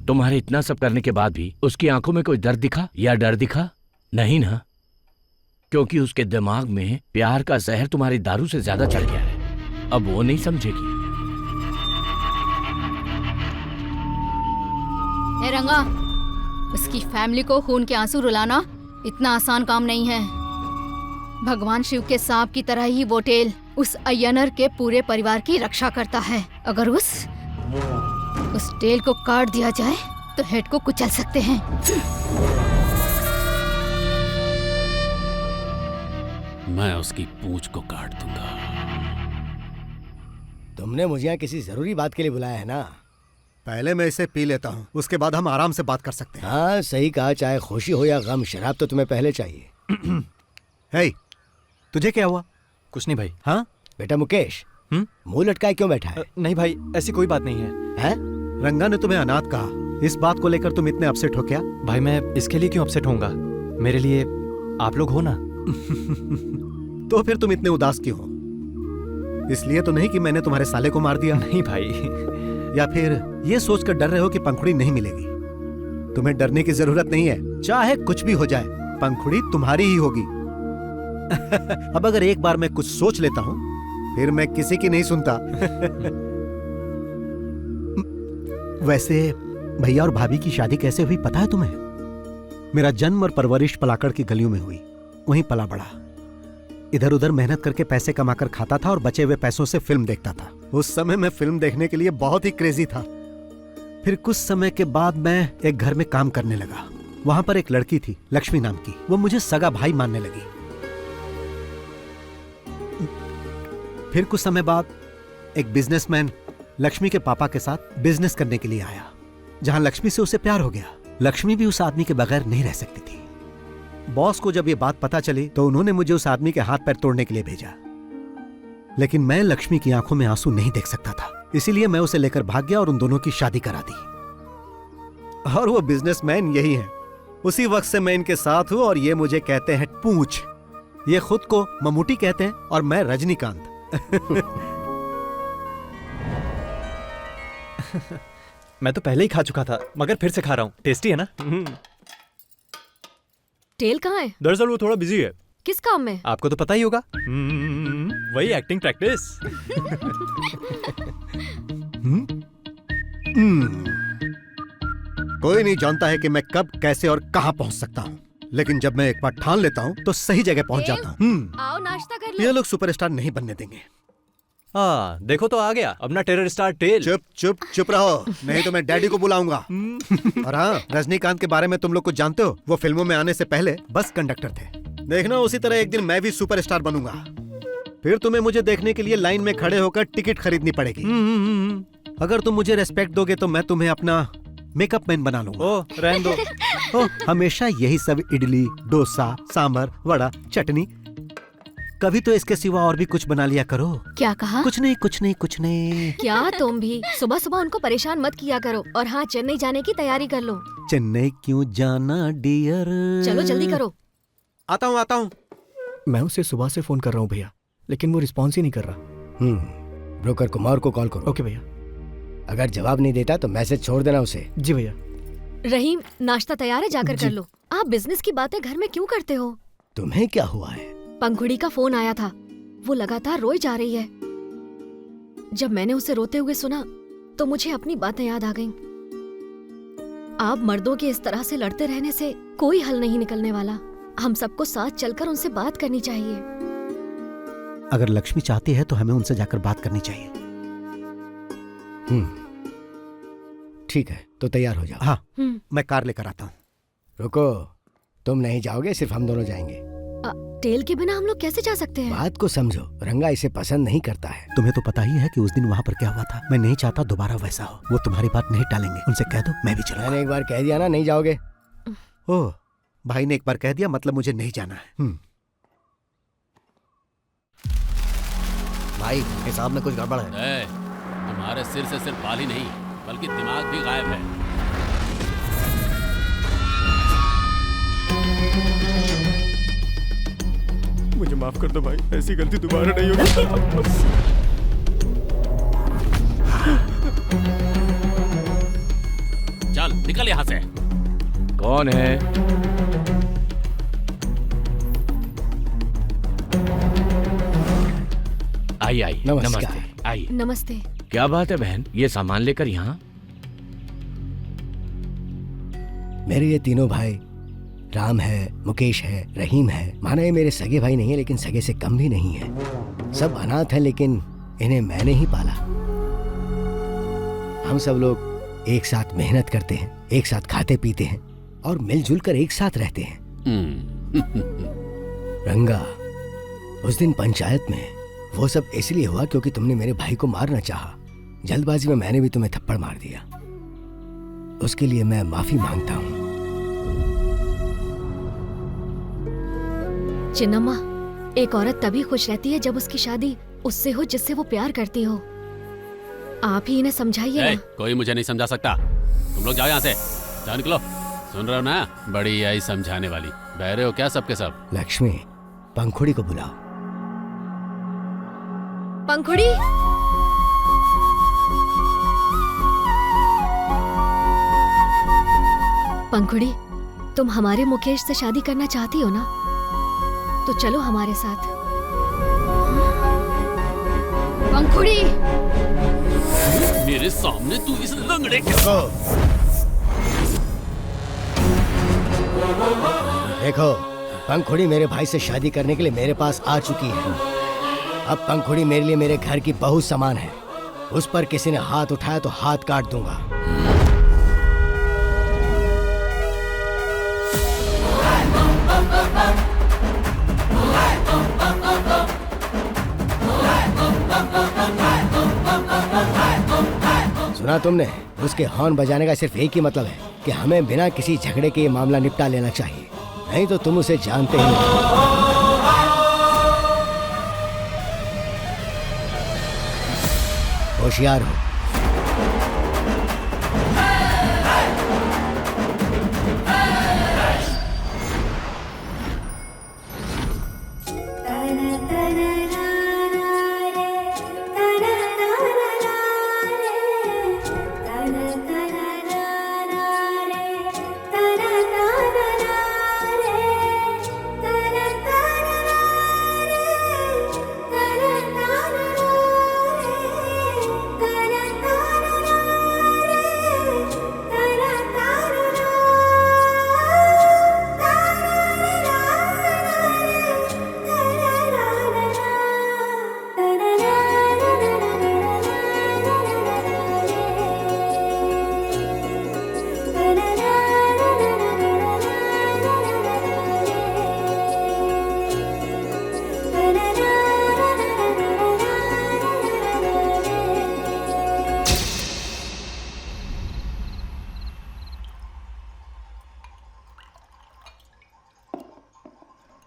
तुम्हारे इतना सब करने के बाद भी उसकी आंखों में कोई दर्द दिखा या डर दिखा? नहीं ना, क्योंकि उसके दिमाग में प्यार का जहर तुम्हारी दारू से ज्यादा चढ़ गया है। अब वो नहीं समझेगी। ए रंगा, उसकी फैमिली को खून के आंसू रुलाना इतना आसान काम नहीं है। भगवान शिव के सांप की तरह ही वो टेल उस अय्यनर के पूरे परिवार की रक्षा करता है। अगर उस टेल को काट दिया जाए तो हेड को कुचल सकते हैं। मैं उसकी पूंछ को काट दूंगा। तुमने मुझे यहाँ किसी जरूरी बात के लिए बुलाया है ना? पहले मैं इसे पी लेता हूँ, उसके बाद हम आराम से बात कर सकते हैं। हाँ सही कहा, चाहे खुशी हो या गम, शराब तो तुम्हें पहले चाहिए। हे, तुझे क्या हुआ? कुछ नहीं भाई। हाँ बेटा मुकेश, मुंह लटकाए क्यों बैठा है? नहीं भाई, ऐसी कोई बात नहीं है। रंगा ने तुम्हें अनाथ कहा, इस बात को लेकर तुम इतने अपसेट हो क्या? भाई मैं इसके लिए क्यों अपसेट होऊंगा? मेरे लिए आप लोग हो ना। तो फिर तुम इतने उदास क्यों हो? इसलिए तो नहीं कि मैंने तुम्हारे साले को मार दिया। नहीं भाई। या फिर ये सोचकर डर रहे हो कि पंखुड़ी नहीं मिलेगी? तुम्हें डरने की जरूरत नहीं है, चाहे कुछ भी हो जाए, पंखुड़ी तुम्हारी ही होगी। अब अगर एक बार मैं कुछ सोच लेता हूं, फिर मैं किसी की नहीं सुनता। वैसे भैया और भाभी की शादी कैसे हुई पता है तुम्हें? मेरा जन्म और परवरिश पलाकड़ की गलियों में हुई, वहीं पला बड़ा। इधर उधर मेहनत करके पैसे कमाकर खाता था और बचे हुए पैसों से फिल्म देखता था। उस समय मैं फिल्म देखने के लिए बहुत ही क्रेजी था। फिर कुछ समय के बाद मैं एक घर में काम करने लगा। वहां पर एक लड़की थी, लक्ष्मी नाम की। वो मुझे सगा भाई मानने लगी। फिर कुछ समय बाद एक बिजनेसमैन लक्ष्मी के पापा के साथ बिजनेस करने के लिए आया, जहां लक्ष्मी से उसे प्यार हो गया। लक्ष्मी भी उस आदमी के बगैर नहीं रह सकती थी। बॉस को जब ये बात पता चली तो उन्होंने मुझे उस आदमी के हाथ पैर तोड़ने के लिए भेजा, लेकिन मैं लक्ष्मी की आंखों में आंसू नहीं देख सकता था, इसीलिए मैं उसे लेकर भाग गया और उन दोनों की शादी करा दी। और वो बिजनेसमैन यही है। उसी वक्त से मैं इनके साथ हूं और ये मुझे कहते हैं पूंछ। ये खुद को ममूटी कहते हैं और मैं रजनीकांत। मैं तो पहले ही खा चुका था, मगर फिर से खा रहा हूँ। टेस्टी है ना? टेल कहाँ है? दरअसल वो थोड़ा बिजी है। किस काम में? आपको तो पता ही होगा। वही एक्टिंग प्रैक्टिस। कोई नहीं जानता है कि मैं कब, कैसे और कहां पहुंच सकता हूं, लेकिन जब मैं एक बार ठान लेता हूं तो सही जगह पहुंच जाता हूं। आओ नाश्ता कर लो। ये लोग सुपरस्टार नहीं बनने देंगे। हाँ देखो तो आ गया अपना टेरर स्टार टेल। चुप चुप चुप रहो, नहीं तो मैं डैडी को बुलाऊंगा। और हाँ, रजनीकांत के बारे में तुम लोग कुछ जानते हो? वो फिल्मों में आने से पहले बस कंडक्टर थे। देखना उसी तरह एक दिन मैं भी सुपरस्टार बनूंगा। फिर तुम्हें मुझे देखने के लिए लाइन में खड़े होकर टिकट खरीदनी पड़ेगी। अगर तुम मुझे रेस्पेक्ट दोगे तो मैं तुम्हें अपना मेकअप मैन बना लूंगा। ओ, रहने दो। हमेशा यही सब इडली, डोसा, सांभर, वड़ा, चटनी। कभी तो इसके सिवा और भी कुछ बना लिया करो। क्या कहा? कुछ नहीं कुछ नहीं कुछ नहीं। क्या तुम भी सुबह सुबह उनको परेशान मत किया करो। और हाँ, चेन्नई जाने की तैयारी कर लो। चेन्नई क्यों जाना डियर? चलो जल्दी करो। आता हूँ। मैं उसे सुबह से फोन कर रहा हूँ भैया, लेकिन वो रिस्पॉन्स ही नहीं कर रहा। ब्रोकर कुमार को कॉल करो। ओके भैया। अगर जवाब नहीं देता तो मैसेज छोड़ देना उसे। जी भैया। रहीम, नाश्ता तैयार है, जाकर कर लो। आप बिजनेस की बातें घर में क्यों करते हो? तुम्हें क्या हुआ है? पंखुड़ी का फोन आया था, वो लगातार रोई जा रही है। जब मैंने उसे रोते हुए सुना तो मुझे अपनी बातें याद आ गईं। आप मर्दों के इस तरह से लड़ते रहने से कोई हल नहीं निकलने वाला। हम सबको साथ चलकर उनसे बात करनी चाहिए। अगर लक्ष्मी चाहती है तो हमें उनसे जाकर बात करनी चाहिए। ठीक है, तो तैयार हो जाओ। हाँ, मैं कार लेकर आता हूँ। रुको, तुम नहीं जाओगे, सिर्फ हम दोनों जाएंगे। टेल के बिना हम लोग कैसे जा सकते हैं? बात को समझो, रंगा इसे पसंद नहीं करता है। तुम्हें तो पता ही है कि उस दिन वहाँ पर क्या हुआ था। मैं नहीं चाहता दोबारा वैसा हो। वो तुम्हारी बात नहीं टालेंगे, उनसे कह दो मैं भी चलूंगा। मैंने एक बार कह दिया ना, नहीं जाओगे। ओह, भाई ने एक बार कह दिया मतलब मुझे नहीं जाना है। भाई, हिसाब में कुछ गड़बड़ है। तुम्हारे सिर से सिर्फ बाल ही नहीं बल्कि दिमाग भी गायब है। मुझे माफ कर दो भाई, ऐसी गलती दोबारा नहीं होगी। चल निकल यहाँ से। कौन है? आई नमस्कार। आई। नमस्ते। क्या बात है बहन, ये सामान लेकर यहाँ? मेरे ये तीनों भाई, राम है, मुकेश है, रहीम है। माना ये मेरे सगे भाई नहीं है, लेकिन सगे से कम भी नहीं है। सब अनाथ हैं, लेकिन इन्हें मैंने ही पाला। हम सब लोग एक साथ मेहनत करते हैं, एक साथ खाते पीते हैं और मिलजुल कर एक साथ रहते हैं। रंगा, उस दिन पंचायत में वो सब इसलिए हुआ क्योंकि तुमने मेरे भाई को मारना चाहा। जल्दबाजी में मैंने भी तुम्हें थप्पड़ मार दिया। उसके लिए मैं माफी मांगता हूँ। चिन्नम्मा, एक औरत तभी खुश रहती है जब उसकी शादी उससे हो जिससे वो प्यार करती हो। आप ही इन्हें समझाइए ना। कोई मुझे नहीं समझा सकता। तुम लोग जाओ यहाँ से, जाओ निकलो। सुन रहे हो ना, बड़ी आई समझाने वाली। बहरे हो क्या सबके सब? लक्ष्मी, पंखुड़ी को बुलाओ। पंखुड़ी, पंखुड़ी, तुम हमारे मुकेश से शादी करना चाहती हो ना? तो चलो हमारे साथ। पंखुड़ी, मेरे सामने तू इस लंगड़े के देखो, पंखुड़ी मेरे भाई से शादी करने के लिए मेरे पास आ चुकी है। अब पंखुड़ी मेरे लिए मेरे घर की बहू समान है। उस पर किसी ने हाथ उठाया तो हाथ काट दूंगा। सुना तुमने? उसके हॉर्न बजाने का सिर्फ एक ही मतलब है कि हमें बिना किसी झगड़े के ये मामला निपटा लेना चाहिए, नहीं तो तुम उसे जानते ही नहीं। होशियार हो।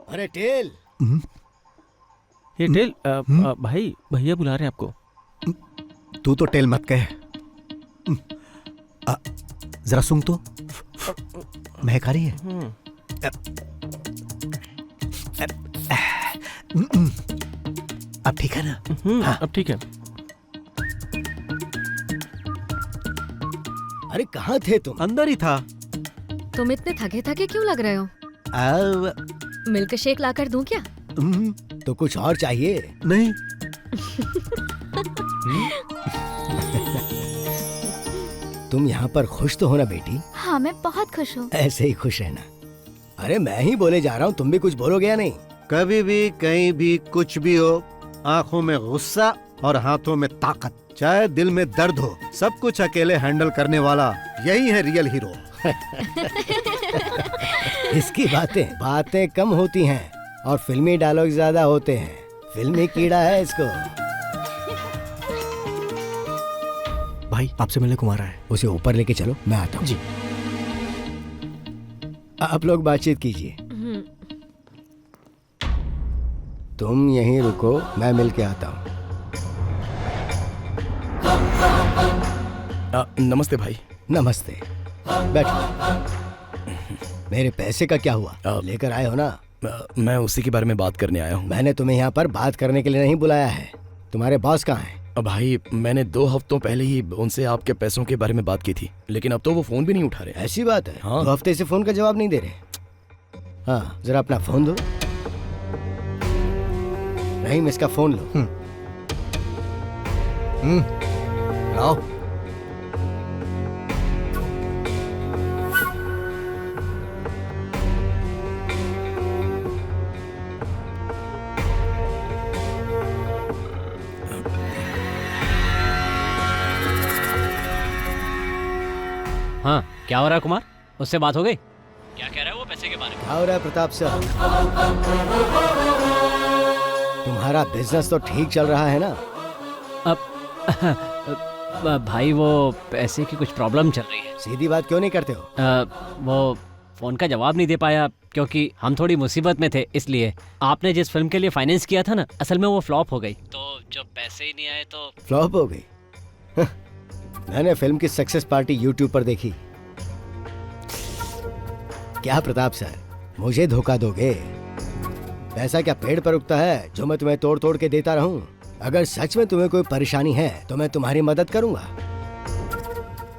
अरे टेल, ये टेल भाई भैया बुला रहे हैं आपको। तू तो टेल मत कह। जरा सुन तो, महक आ रही है। अब ठीक है ना? हाँ अब ठीक है। अरे कहाँ थे तुम? अंदर ही था। तुम इतने थके थके क्यों लग रहे हो? मिल्क शेक लाकर दूं क्या? तो कुछ और चाहिए? नहीं। तुम यहाँ पर खुश तो हो ना बेटी? हाँ मैं बहुत खुश हूँ। ऐसे ही खुश रहना। अरे मैं ही बोले जा रहा हूँ, तुम भी कुछ बोलोगे या नहीं? कभी भी कहीं भी कुछ भी हो, आंखों में गुस्सा और हाथों में ताकत, चाहे दिल में दर्द हो, सब कुछ अकेले हैंडल करने वाला यही है रियल हीरो। इसकी बातें कम होती हैं और फिल्मी डायलॉग ज्यादा होते हैं। फिल्मी कीड़ा है इसको। भाई आपसे मिलने कुमार है। उसे ऊपर लेके चलो, मैं आता हूँ। जी। आप लोग बातचीत कीजिए। तुम यहीं रुको, मैं मिल के आता हूँ। नमस्ते भाई। नमस्ते, बैठो। मेरे पैसे का क्या हुआ? लेकर आए हो ना? मैं उसी के बारे में बात करने आया हूँ। मैंने तुम्हें यहाँ पर बात करने के लिए नहीं बुलाया है। तुम्हारे बॉस कहाँ हैं? भाई मैंने 2 हफ्तों पहले ही उनसे आपके पैसों के बारे में बात की थी, लेकिन अब तो वो फोन भी नहीं उठा रहे। ऐसी बात है? हाँ। 2 हफ्ते से फोन का जवाब नहीं दे रहे। हाँ जरा अपना फोन दो। नहीं, इसका फोन लो। आओ। हाँ क्या हो रहा है कुमार? उससे बात हो गई? क्या कह रहा है वो पैसे के बारे में? क्या हो रहा है प्रताप सर? तुम्हारा बिजनेस तो ठीक चल रहा है ना? अब भाई वो पैसे की कुछ प्रॉब्लम चल रही है। सीधी बात क्यों नहीं करते हो? वो फोन का जवाब नहीं दे पाया क्योंकि हम थोड़ी मुसीबत में थे, इसलिए। आपने जिस फिल्म के लिए फाइनेंस किया था ना, असल में वो फ्लॉप हो गई, तो जब पैसे ही नहीं आए तो। फ्लॉप हो गई? मैंने फिल्म की सक्सेस पार्टी यूट्यूब पर देखी। क्या प्रताप सर, मुझे धोखा दोगे? पैसा क्या पेड़ पर उगता है जो मैं तुम्हें तोड़ तोड़ के देता रहूं? अगर सच में तुम्हें कोई परेशानी है तो मैं तुम्हारी मदद करूंगा,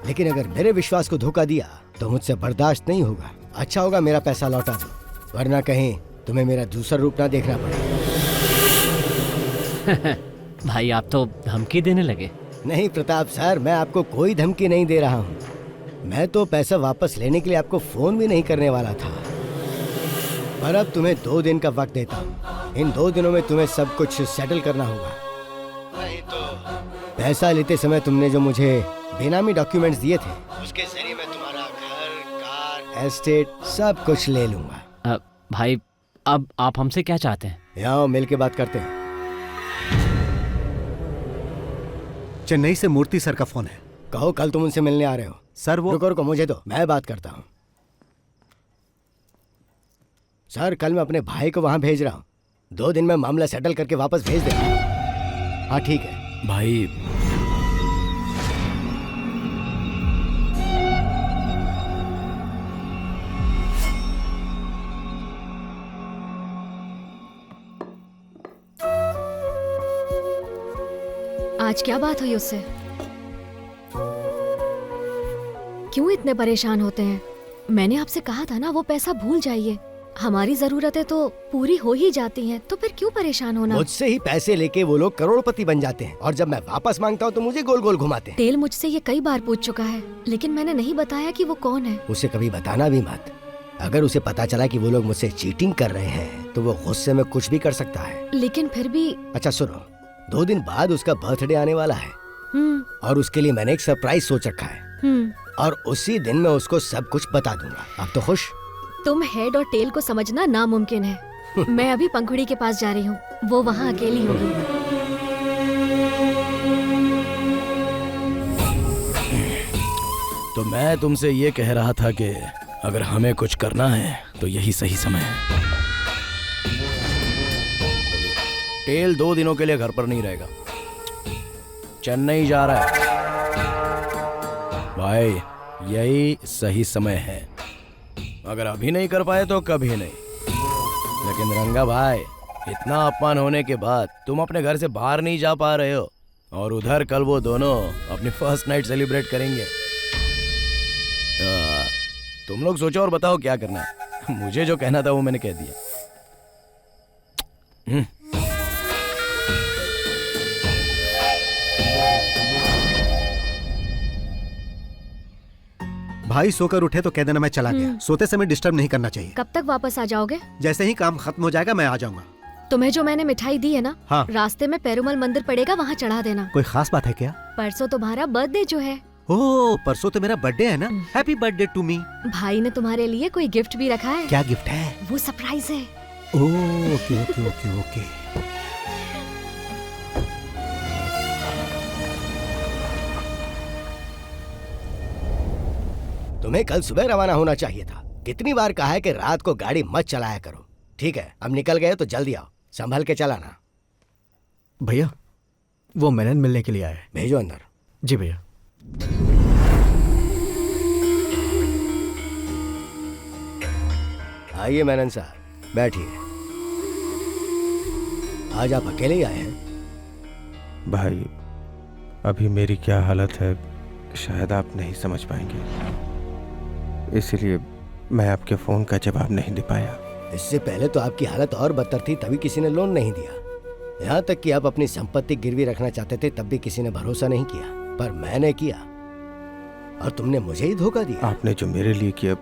लेकिन अगर मेरे विश्वास को धोखा दिया तो मुझसे बर्दाश्त नहीं होगा। अच्छा होगा मेरा पैसा लौटा दो, वरना कहीं तुम्हें मेरा दूसरा रूप ना देखना पड़े। भाई आप तो धमकी देने लगे। नहीं प्रताप सर, मैं आपको कोई धमकी नहीं दे रहा हूँ। मैं तो पैसा वापस लेने के लिए आपको फोन भी नहीं करने वाला था, पर अब तुम्हें 2 दिन का वक्त देता हूँ। इन 2 दिनों में तुम्हें सब कुछ सेटल करना होगा, नहीं तो पैसा लेते समय तुमने जो मुझे बेनामी डॉक्यूमेंट्स दिए थे, उसके जरिए मैं तुम्हारा घर, कार, एस्टेट सब कुछ ले लूंगा। भाई अब आप हमसे क्या चाहते हैं? यहाँ मिल के बात करते हैं। चेन्नई से मूर्ति सर का फोन है। कहो कल तुम उनसे मिलने आ रहे हो। सर वो। रुको मुझे दो, मैं बात करता हूँ। सर कल मैं अपने भाई को वहां भेज रहा हूँ, 2 दिन में मामला सेटल करके वापस भेज देगा। हाँ ठीक है भाई। आज क्या बात हुई उससे? क्यों इतने परेशान होते हैं? मैंने आपसे कहा था ना वो पैसा भूल जाइए। हमारी जरूरतें तो पूरी हो ही जाती हैं, तो फिर क्यों परेशान होना? मुझसे ही पैसे लेके वो लोग करोड़पति बन जाते हैं और जब मैं वापस मांगता हूँ तो मुझे गोल गोल घुमाते हैं। तेल मुझसे ये कई बार पूछ चुका है, लेकिन मैंने नहीं बताया कि वो कौन है। उसे कभी बताना भी मत। अगर उसे पता चला कि वो लोग मुझसे चीटिंग कर रहे हैं तो वो गुस्से में कुछ भी कर सकता है। लेकिन फिर भी। अच्छा सुनो, 2 दिन बाद उसका बर्थडे आने वाला है और उसके लिए मैंने एक सरप्राइज सोच रखा है और उसी दिन मैं उसको सब कुछ बता दूंगा। अब तो खुश? तुम हेड और टेल को समझना नामुमकिन है। मैं अभी पंखुड़ी के पास जा रही हूँ, वो वहाँ अकेली होगी। तो मैं तुमसे ये कह रहा था कि अगर हमें कुछ करना है तो यही सही समय है। टेल 2 दिनों के लिए घर पर नहीं रहेगा, चेन्नई जा रहा है। भाई यही सही समय है, अगर अभी नहीं कर पाए तो कभी नहीं। लेकिन रंगा भाई, इतना अपमान होने के बाद तुम अपने घर से बाहर नहीं जा पा रहे हो, और उधर कल वो दोनों अपनी फर्स्ट नाइट सेलिब्रेट करेंगे। तुम लोग सोचो और बताओ क्या करना है। मुझे जो कहना था वो मैंने कह दिया। भाई सोकर उठे तो कह देना मैं चला गया। सोते समय डिस्टर्ब नहीं करना चाहिए। कब तक वापस आ जाओगे? जैसे ही काम खत्म हो जाएगा मैं आ जाऊंगा। तुम्हें जो मैंने मिठाई दी है ना, हाँ। रास्ते में पेरुमल मंदिर पड़ेगा, वहाँ चढ़ा देना। कोई खास बात है क्या? परसों तुम्हारा बर्थडे जो है। ओह, परसों तो मेरा बर्थडे है ना। Happy birthday to me. भाई ने तुम्हारे लिए कोई गिफ्ट भी रखा है। क्या गिफ्ट है? वो सरप्राइज है। ओह, ओके ओके ओके ओके। तुम्हें कल सुबह रवाना होना चाहिए था। कितनी बार कहा है कि रात को गाड़ी मत चलाया करो। ठीक है, अब निकल गए तो जल्दी आओ, संभल के चलाना। भैया वो मेनन मिलने के लिए आए। भेजो अंदर। जी भैया। आइए मेनन साहब, बैठिए। आज आप अकेले ही आए हैं? भाई अभी मेरी क्या हालत है शायद आप नहीं समझ पाएंगे, इसलिए मैं आपके फोन का जवाब नहीं दे पाया। इससे पहले तो आपकी हालत और बदतर थी, तभी किसी ने लोन नहीं दिया। यहाँ तक कि आप अपनी संपत्ति गिरवी रखना चाहते थे, तब भी किसी ने भरोसा नहीं किया, पर मैंने किया और तुमने मुझे ही धोखा दिया। आपने जो मेरे लिए किया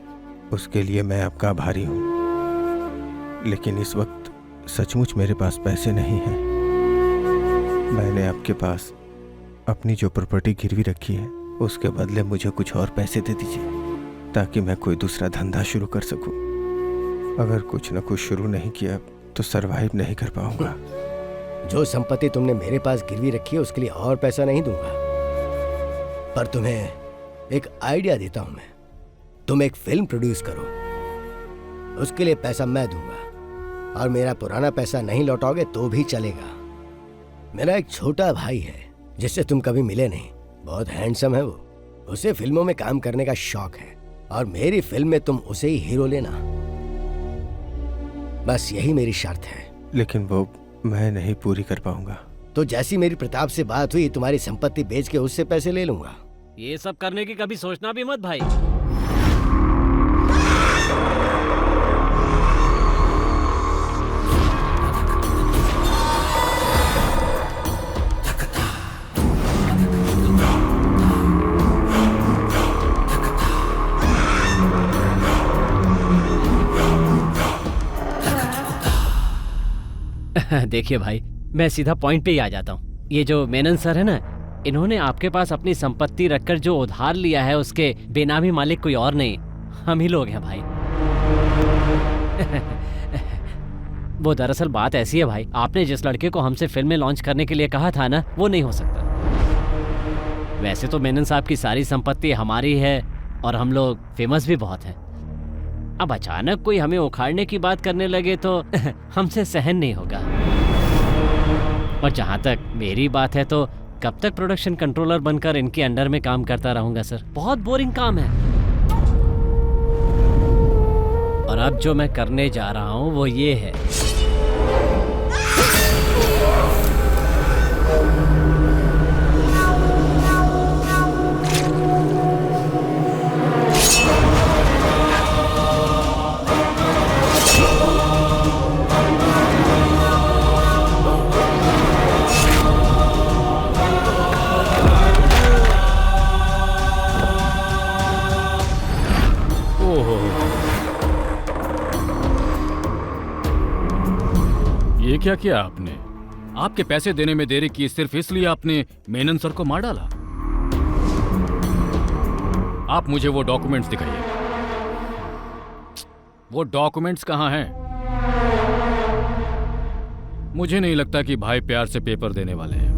उसके लिए मैं आपका आभारी हूँ, लेकिन इस वक्त सचमुच मेरे पास पैसे नहीं हैं। मैंने आपके पास अपनी जो प्रॉपर्टी गिरवी रखी है उसके बदले मुझे कुछ और पैसे दे दीजिए, ताकि मैं कोई दूसरा धंधा शुरू कर सकूं। अगर कुछ न कुछ शुरू नहीं किया तो सरवाइव नहीं कर पाऊंगा। जो संपत्ति तुमने मेरे पास गिरवी रखी है उसके लिए और पैसा नहीं दूंगा, पर तुम्हें एक आइडिया देता हूं मैं। तुम एक फिल्म प्रोड्यूस करो, उसके लिए पैसा मैं दूंगा, और मेरा पुराना पैसा नहीं लौटाओगे तो भी चलेगा। मेरा एक छोटा भाई है जिससे तुम कभी मिले नहीं, बहुत हैंडसम है वो। उसे फिल्मों में काम करने का शौक है, और मेरी फिल्म में तुम उसे ही हीरो लेना। बस यही मेरी शर्त है। लेकिन वो मैं नहीं पूरी कर पाऊंगा। तो जैसी मेरी प्रताप से बात हुई, तुम्हारी संपत्ति बेच के उससे पैसे ले लूंगा। ये सब करने की कभी सोचना भी मत भाई। देखिए भाई, मैं सीधा पॉइंट पे ही आ जाता हूँ। ये जो मेनन सर है ना, इन्होंने आपके पास अपनी संपत्ति रखकर जो उधार लिया है उसके बेनामी मालिक कोई और नहीं, हम ही लोग हैं भाई। वो दरअसल बात ऐसी है भाई, आपने जिस लड़के को हमसे फिल्में लॉन्च करने के लिए कहा था ना, वो नहीं हो सकता। वैसे तो मेनन साहब की सारी संपत्ति हमारी है और हम लोग फेमस भी बहुत हैं। अब अचानक कोई हमें उखाड़ने की बात करने लगे तो हमसे सहन नहीं होगा। और जहां तक मेरी बात है तो कब तक प्रोडक्शन कंट्रोलर बनकर इनके अंडर में काम करता रहूंगा सर? बहुत बोरिंग काम है। और अब जो मैं करने जा रहा हूं वो ये है, ये क्या किया आपने? आपके पैसे देने में देरी की सिर्फ इसलिए आपने मेनन सर को मार डाला? आप मुझे वो डॉक्यूमेंट्स दिखाइए। वो डॉक्यूमेंट्स कहाँ हैं? मुझे नहीं लगता कि भाई प्यार से पेपर देने वाले हैं।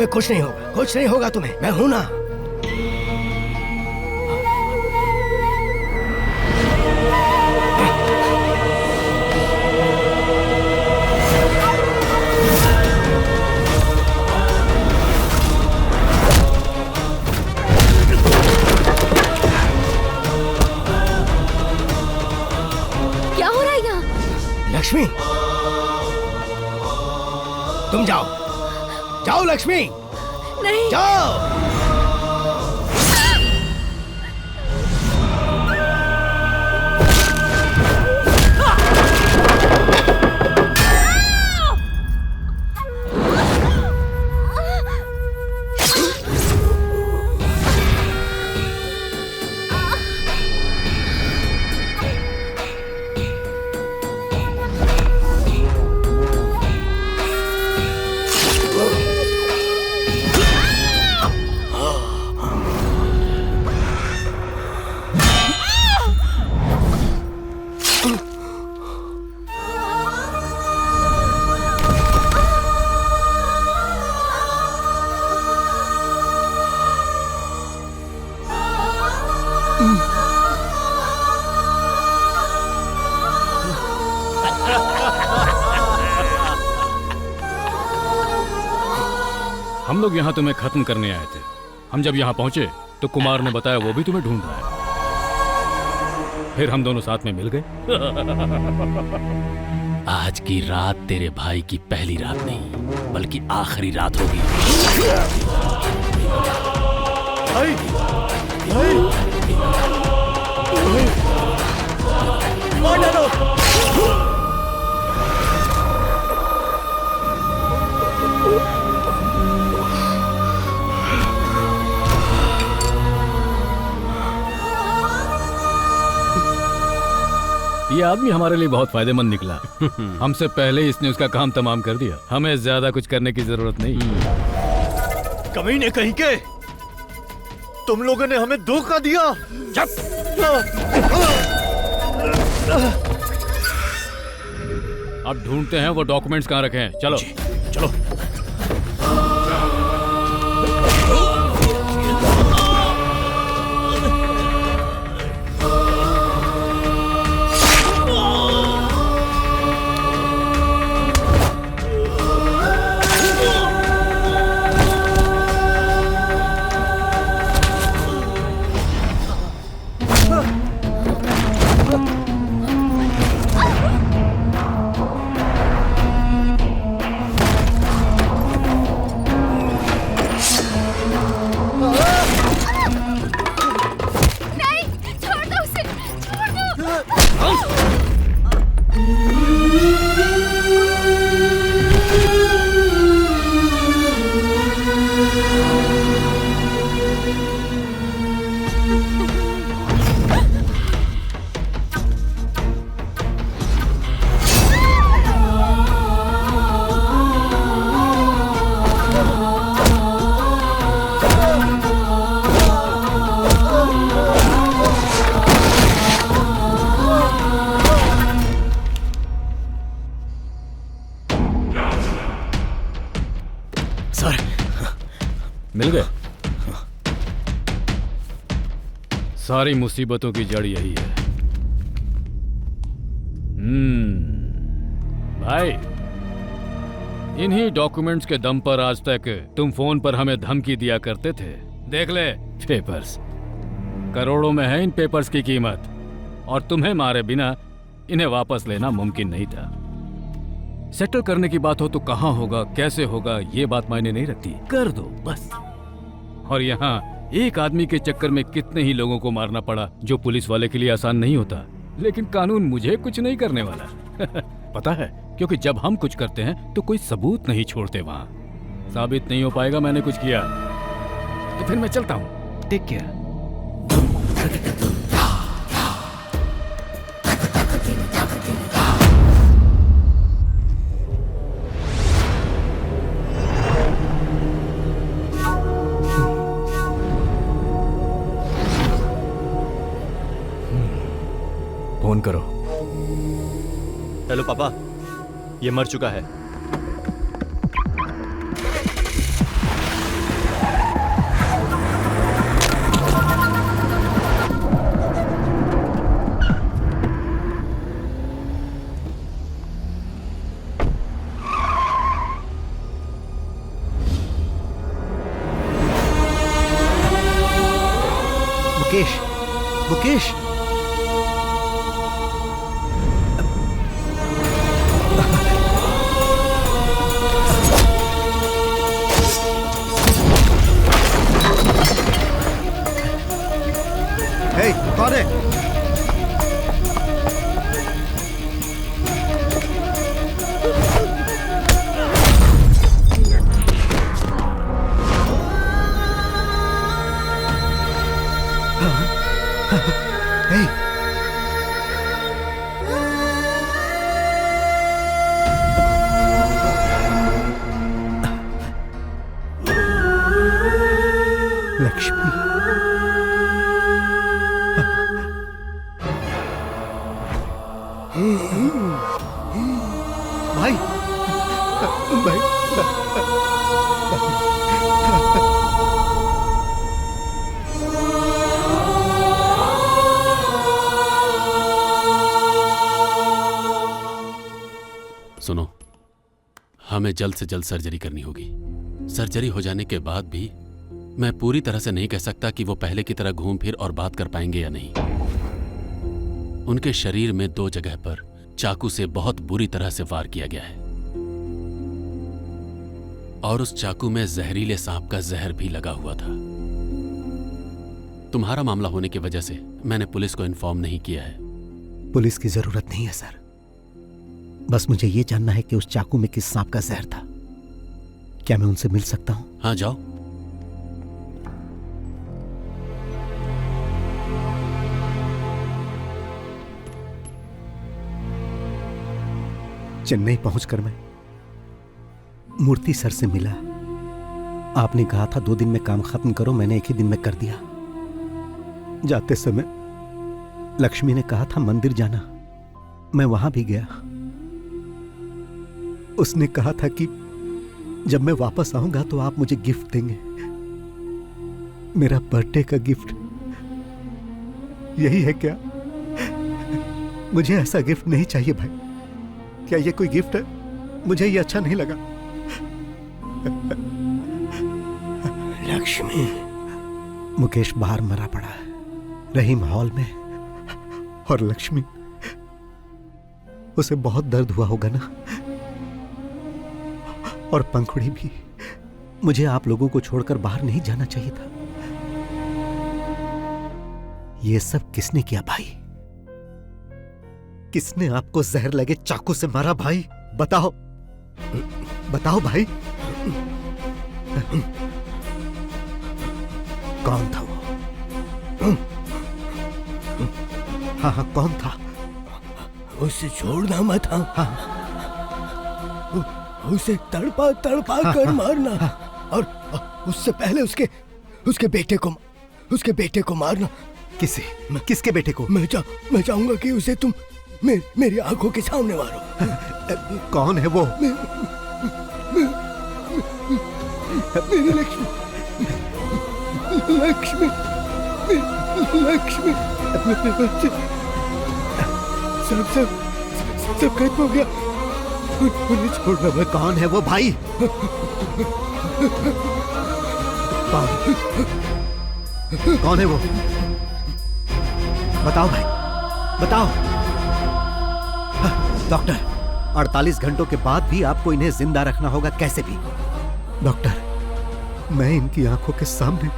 तुम्हें कुछ नहीं होगा, कुछ नहीं होगा तुम्हें, मैं हूं ना। क्या हो रहा है यहाँ? लक्ष्मी, तुम जाओ, जाओ लक्ष्मी, नहीं जाओ। हम लोग यहाँ तुम्हें खत्म करने आए थे। हम जब यहाँ पहुंचे तो कुमार ने बताया वो भी तुम्हें ढूंढ रहा है। फिर हम दोनों साथ में मिल गए। आज की रात तेरे भाई की पहली रात नहीं बल्कि आखिरी रात होगी। ये आदमी हमारे लिए बहुत फायदेमंद निकला। हमसे पहले इसने उसका काम तमाम कर दिया। हमें ज्यादा कुछ करने की जरूरत नहीं। कमीने कहीं के, तुम लोगों ने हमें धोखा दिया। अब ढूंढते हैं वो डॉक्यूमेंट्स कहाँ रखे हैं। चलो चलो। मिल गए। सारी मुसीबतों की जड़ यही है। भाई, इन्हीं डॉक्यूमेंट्स के दम पर आज तक तुम फोन पर हमें धमकी दिया करते थे। देख ले पेपर्स, करोड़ों में है इन पेपर्स की कीमत, और तुम्हें मारे बिना इन्हें वापस लेना मुमकिन नहीं था। सेटल करने की बात हो तो कहाँ होगा, कैसे होगा, ये बात मायने नहीं रखती, कर दो बस। और यहाँ एक आदमी के चक्कर में कितने ही लोगों को मारना पड़ा, जो पुलिस वाले के लिए आसान नहीं होता। लेकिन कानून मुझे कुछ नहीं करने वाला। पता है, क्योंकि जब हम कुछ करते हैं तो कोई सबूत नहीं छोड़ते। वहाँ साबित नहीं हो पाएगा मैंने कुछ किया, तो फिर मैं चलता हूँ। Take care. फोन करो। हेलो पापा, ये मर चुका है। मुकेश, मुकेश। हे, कौन है? Hey! लक्ष्मी। भाई, भाई। सुनो, हमें जल्द से जल्द सर्जरी करनी होगी। सर्जरी हो जाने के बाद भी मैं पूरी तरह से नहीं कह सकता कि वो पहले की तरह घूम फिर और बात कर पाएंगे या नहीं। उनके शरीर में 2 जगह पर चाकू से बहुत बुरी तरह से वार किया गया है और उस चाकू में जहरीले सांप का जहर भी लगा हुआ था। तुम्हारा मामला होने की वजह से मैंने पुलिस को इन्फॉर्म नहीं किया है। पुलिस की जरूरत नहीं है सर, बस मुझे ये जानना है कि उस चाकू में किस सांप का जहर था। क्या मैं उनसे मिल सकता हूं? हाँ, जाओ। चेन्नई पहुंचकर मैं मूर्ति सर से मिला। आपने कहा था 2 दिन में काम खत्म करो, मैंने 1 ही दिन में कर दिया। जाते समय लक्ष्मी ने कहा था मंदिर जाना, मैं वहां भी गया। उसने कहा था कि जब मैं वापस आऊंगा तो आप मुझे गिफ्ट देंगे, मेरा बर्थडे का गिफ्ट। यही है क्या? मुझे ऐसा गिफ्ट नहीं चाहिए भाई। क्या ये कोई गिफ्ट है? मुझे ये अच्छा नहीं लगा। लक्ष्मी। मुकेश बाहर मरा पड़ा है, रहीम हॉल में, और लक्ष्मी, उसे बहुत दर्द हुआ होगा ना। और पंखुड़ी भी। मुझे आप लोगों को छोड़कर बाहर नहीं जाना चाहिए था। ये सब किसने किया भाई? किसने आपको जहर लगे चाकू से मारा भाई? बताओ, बताओ भाई। कौन था वो? हाँ हाँ, कौन था? उसे छोड़ना मत। हाँ, उसे तड़पा तड़पा कर मारना, और उससे पहले उसके बेटे को मारना। किसके बेटे को? मैं चाहूंगा कि उसे तुम मेरी आंखों के सामने मारो। कौन है वो? मेरी लक्ष्मी, लक्ष्मी, लक्ष्मी, मेरे बच्चे। सब खत्म हो गया। उन्हें छोड़ना मत। कौन है वो भाई? कौन है वो? बताओ भाई, बताओ। डॉक्टर, 48 घंटों के बाद भी आपको इन्हें जिंदा रखना होगा, कैसे भी। डॉक्टर, मैं इनकी आंखों के सामने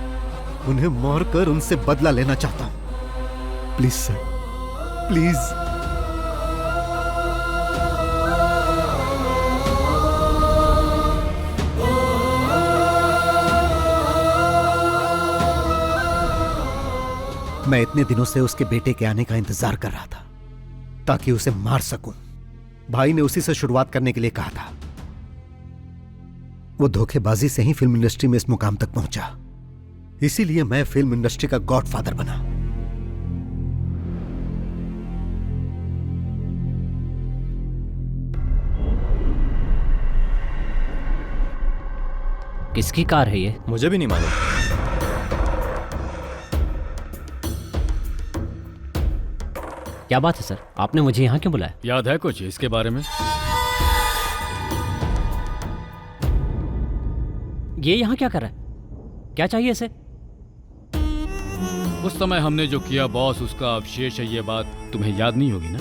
उन्हें मारकर उनसे बदला लेना चाहता हूं। Please sir, please. मैं इतने दिनों से उसके बेटे के आने का इंतजार कर रहा था ताकि उसे मार सकूं। भाई ने उसी से शुरुआत करने के लिए कहा था। वो धोखेबाजी से ही फिल्म इंडस्ट्री में इस मुकाम तक पहुंचा, इसीलिए मैं फिल्म इंडस्ट्री का गॉडफादर बना। किसकी कार है ये? मुझे भी नहीं मालूम। क्या बात है सर, आपने मुझे यहाँ क्यों बुलाया? याद है कुछ इसके बारे में? ये यहाँ क्या कर रहा है? क्या चाहिए इसे? उस समय हमने जो किया बॉस, उसका अवशेष है। ये बात तुम्हें याद नहीं होगी ना?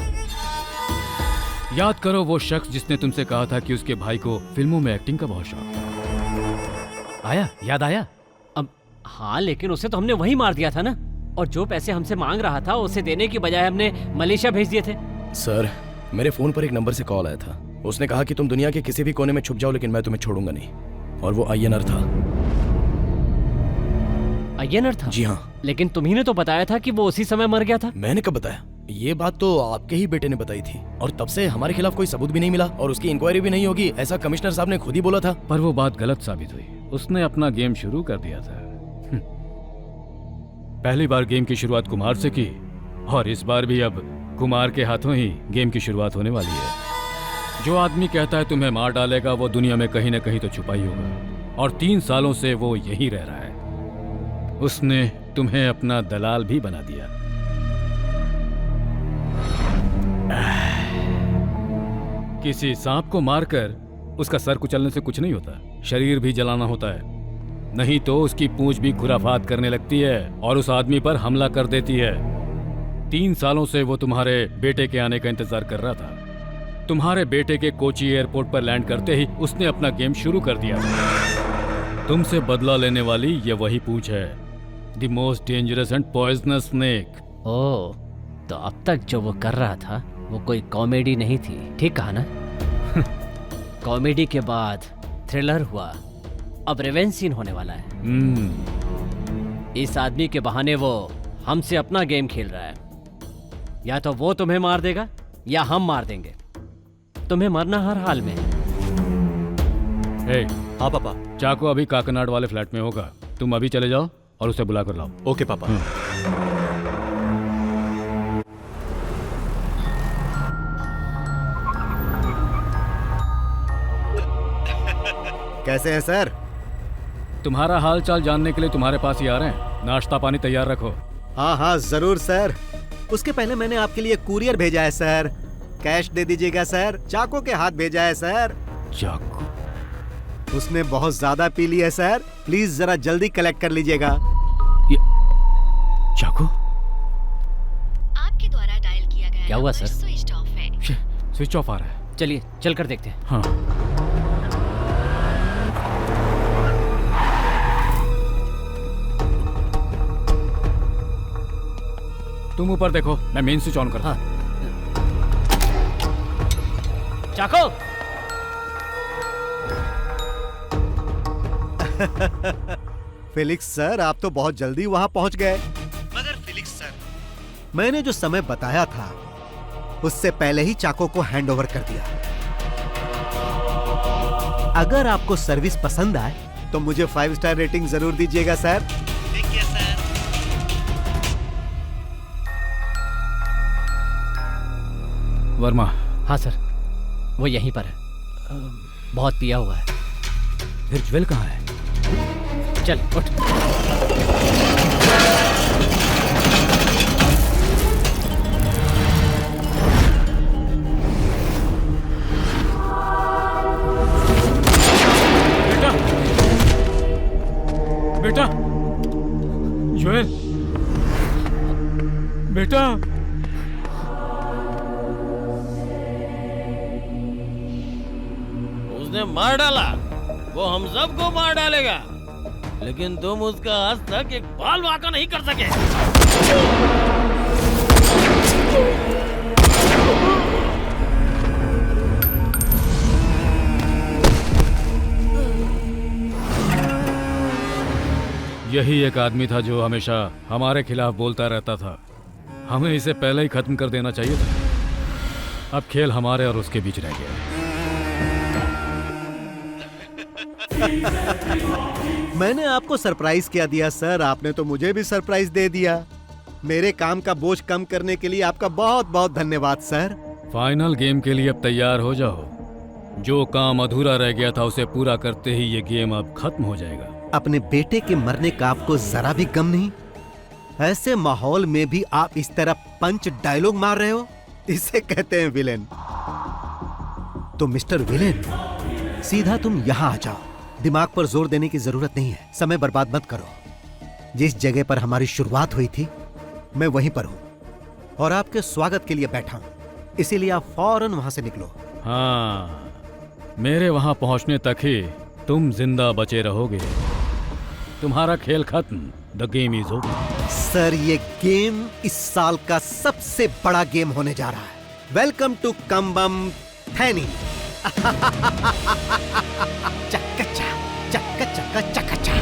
याद करो वो शख्स जिसने तुमसे कहा था कि उसके भाई को फिल्मों में एक्टिंग का बहुत शौक। आया? याद आया? अब हाँ, लेकिन उसे तो हमने वहीं मार दिया था ना। और जो पैसे हमसे मांग रहा था उसे देने की बजाय हमने मलेशिया भेज दिए थे। सर, मेरे फोन पर एक नंबर से कॉल आया था। उसने कहा कि तुम दुनिया के किसी भी कोने में छुप जाओ, लेकिन मैं तुम्हें छोड़ूंगा नहीं। और वो अय्यनर था। अय्यनर था? जी हाँ। लेकिन तुम्ही ने तो बताया था कि वो उसी समय मर गया था। मैंने कब बताया? ये बात तो आपके ही बेटे ने बताई थी। और तब से हमारे खिलाफ कोई सबूत भी नहीं मिला और उसकी इंक्वायरी भी नहीं होगी, ऐसा कमिश्नर साहब ने खुद ही बोला था। पर वो बात गलत साबित हुई। उसने अपना गेम शुरू कर दिया था। पहली बार गेम की शुरुआत कुमार से की और इस बार भी अब कुमार के हाथों ही गेम की शुरुआत होने वाली है। जो आदमी कहता है तुम्हें मार डालेगा, वो दुनिया में कहीं न कहीं तो छुपा ही होगा। और 3 सालों से वो यहीं रह रहा है। उसने तुम्हें अपना दलाल भी बना दिया। किसी सांप को मारकर उसका सर कुचलने से कुछ नहीं होता, शरीर भी जलाना होता है। नहीं तो उसकी पूंछ भी खुराफात करने लगती है और उस आदमी पर हमला कर देती है। 3 सालों से वो तुम्हारे बेटे के आने का इंतजार कर रहा था। तुम्हारे बेटे के कोची एयरपोर्ट पर लैंड करते ही उसने अपना गेम शुरू कर दिया। तुमसे बदला लेने वाली ये वही पूंछ है, the most dangerous and poisonous snake. Oh, तो अब तक जो वो कर रहा था वो कोई कॉमेडी नहीं थी, ठीक कहा ना? कॉमेडी के बाद थ्रिलर हुआ, अब रिवेंज सीन होने वाला है। इस आदमी के बहाने वो हमसे अपना गेम खेल रहा है। या तो वो तुम्हें मार देगा या हम मार देंगे। तुम्हें मरना हर हाल में। हाँ पापा, चाको अभी काकनाड वाले फ्लैट में होगा। तुम अभी चले जाओ और उसे बुला कर लाओ। ओके पापा। कैसे हैं सर? तुम्हारा हाल चाल जानने के लिए तुम्हारे पास ही आ रहे हैं। नाश्ता पानी तैयार रखो। हाँ हाँ जरूर सर। उसके पहले मैंने आपके लिए कुरियर भेजा है सर। कैश दे दीजिएगा सर। चाको के हाथ भेजा है सर। चाको? उसने बहुत ज्यादा पी लिया है सर, प्लीज जरा जल्दी कलेक्ट कर लीजिएगा। चाको? आपके द्वारा डायल किया गया क्या हुआ सर? स्विच ऑफ है। स्विच ऑफ आ रहा है। चलिए चल कर देखते हैं। हाँ। तुम ऊपर देखो, मैं मेन स्विच ऑन करता हूं। चाको! फिलिक्स सर, आप तो बहुत जल्दी वहां पहुंच गए। मगर फिलिक्स सर, मैंने जो समय बताया था उससे पहले ही चाको को हैंडओवर कर दिया। अगर आपको सर्विस पसंद आए तो मुझे 5 स्टार रेटिंग जरूर दीजिएगा सर। ठीक है सर। वर्मा? हाँ सर, वो यहीं पर है। बहुत पिया हुआ है। फिर ज्वेल कहाँ है? चल उठ। बेटा, ज्वेल, बेटा। उसने मार डाला, वो हम सबको मार डालेगा, लेकिन तुम उसका आज तक एक बाल वाका नहीं कर सके। यही एक आदमी था जो हमेशा हमारे खिलाफ बोलता रहता था। हमें इसे पहले ही खत्म कर देना चाहिए था। अब खेल हमारे और उसके बीच रह गया। मैंने आपको सरप्राइज क्या दिया सर, आपने तो मुझे भी सरप्राइज दे दिया। मेरे काम का बोझ कम करने के लिए आपका बहुत बहुत धन्यवाद सर। फाइनल गेम के लिए अब तैयार हो जाओ। जो काम अधूरा रह गया था उसे पूरा करते ही ये गेम अब खत्म हो जाएगा। अपने बेटे के मरने का आपको जरा भी गम नहीं? ऐसे माहौल में भी आप इस तरह पंच डायलॉग मार रहे हो, इसे कहते हैं विलेन। तो मिस्टर विलेन, सीधा तुम यहां आ जाओ। दिमाग पर जोर देने की जरूरत नहीं है, समय बर्बाद मत करो। जिस जगह पर हमारी शुरुआत हुई थी मैं वहीं पर हूं और आपके स्वागत के लिए बैठा हूं, इसीलिए आप फौरन वहां से निकलो। हाँ, मेरे वहां पहुंचने तक ही तुम जिंदा बचे रहोगे। तुम्हारा खेल खत्म। The game is over. Sir, ये गेम इस साल का सबसे बड़ा गेम होने जा रहा है। Welcome to Cumbum Theni. चक्का चक्का चक्का चक्का।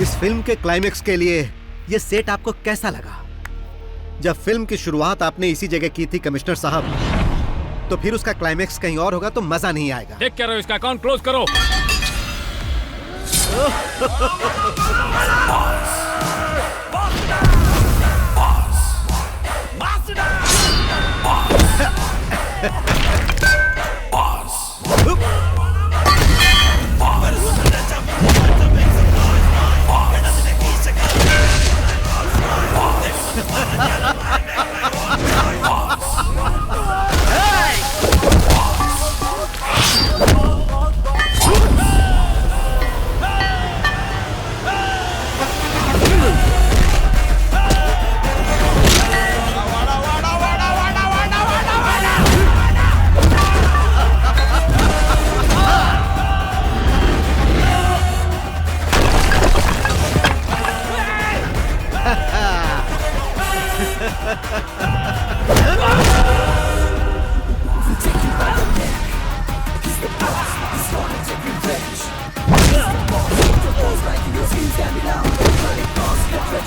इस फिल्म के क्लाइमेक्स के लिए ये सेट आपको कैसा लगा? जब फिल्म की शुरुआत आपने इसी जगह की थी कमिश्नर साहब, तो फिर उसका क्लाइमेक्स कहीं और होगा तो मजा नहीं आएगा। देख क्या रहे हो, इसका अकाउंट क्लोज करो।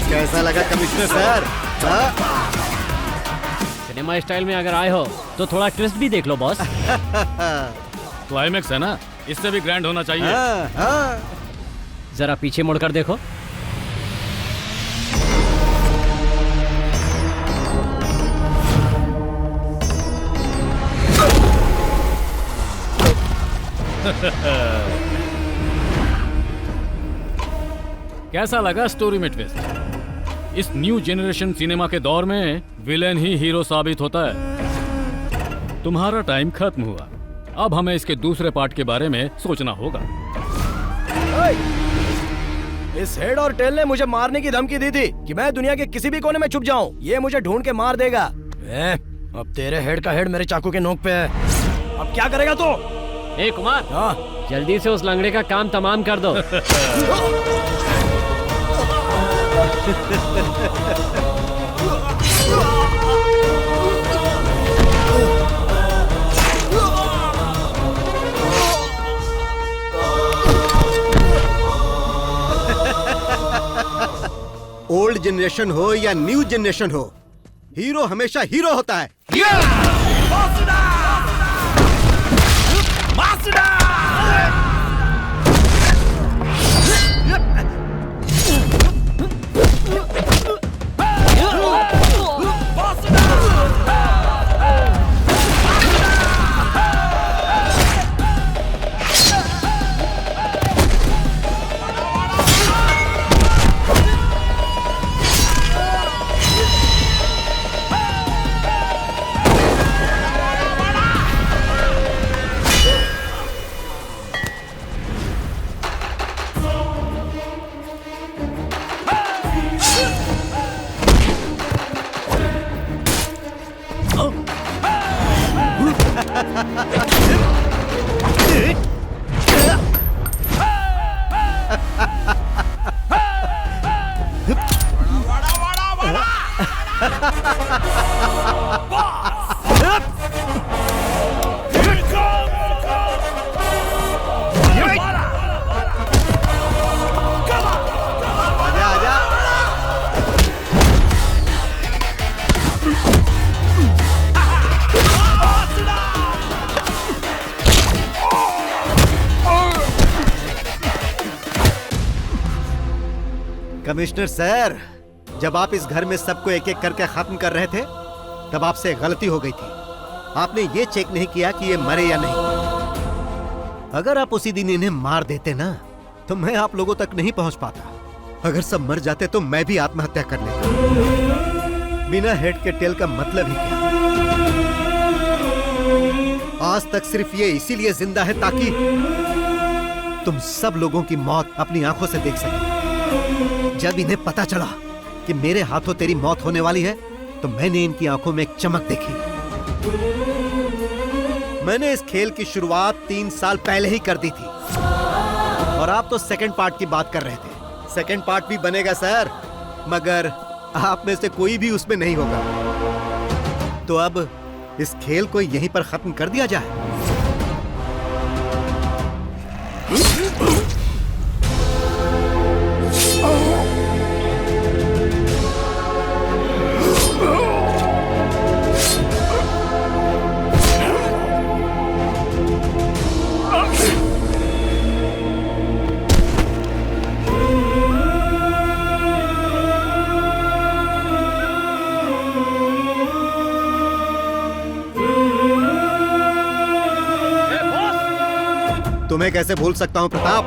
कैसा लगा कमिश्नर सर? सिनेमा स्टाइल में अगर आए हो तो थोड़ा ट्विस्ट भी देख लो बॉस। क्लाइमेक्स है ना, इससे भी ग्रैंड होना चाहिए। जरा पीछे मुड़कर देखो। कैसा लगा स्टोरी में ट्विस्ट? इस न्यू जनरेशन सिनेमा के दौर में विलेन ही हीरो साबित होता है। तुम्हारा टाइम खत्म हुआ। अब हमें इसके दूसरे पार्ट के बारे में सोचना होगा। इस हेड और टेल ने मुझे मारने की धमकी दी थी कि मैं दुनिया के किसी भी कोने में छुप जाऊं। ये मुझे ढूंढ के मार देगा। अब तेरे हेड का हेड मेरे चाकू के नोक पे है। अब क्या करेगा तू? ए कुमार, जल्दी से उस लंगड़े का काम तमाम कर दो। ओल्ड जनरेशन हो या न्यू जनरेशन हो, हीरो हमेशा हीरो होता है। आजा आजा। कमिश्नर सर, जब आप इस घर में सबको एक एक करके खत्म कर रहे थे तब आपसे गलती हो गई थी। आपने ये चेक नहीं किया कि ये मरे या नहीं। अगर आप उसी दिन इन्हें मार देते ना तो मैं आप लोगों तक नहीं पहुंच पाता। अगर सब मर जाते तो मैं भी आत्महत्या कर लेता। बिना हेड के टेल का मतलब ही क्या? आज तक सिर्फ ये इसीलिए जिंदा है ताकि तुम सब लोगों की मौत अपनी आंखों से देख सके। जब इन्हें पता चला कि मेरे हाथों तेरी मौत होने वाली है तो मैंने इनकी आंखों में एक चमक देखी। मैंने इस खेल की शुरुआत 3 साल पहले ही कर दी थी और आप तो सेकंड पार्ट की बात कर रहे थे। सेकंड पार्ट भी बनेगा सर, मगर आप में से कोई भी उसमें नहीं होगा। तो अब इस खेल को यहीं पर खत्म कर दिया जाए। तुम्हें कैसे भूल सकता हूं प्रताप?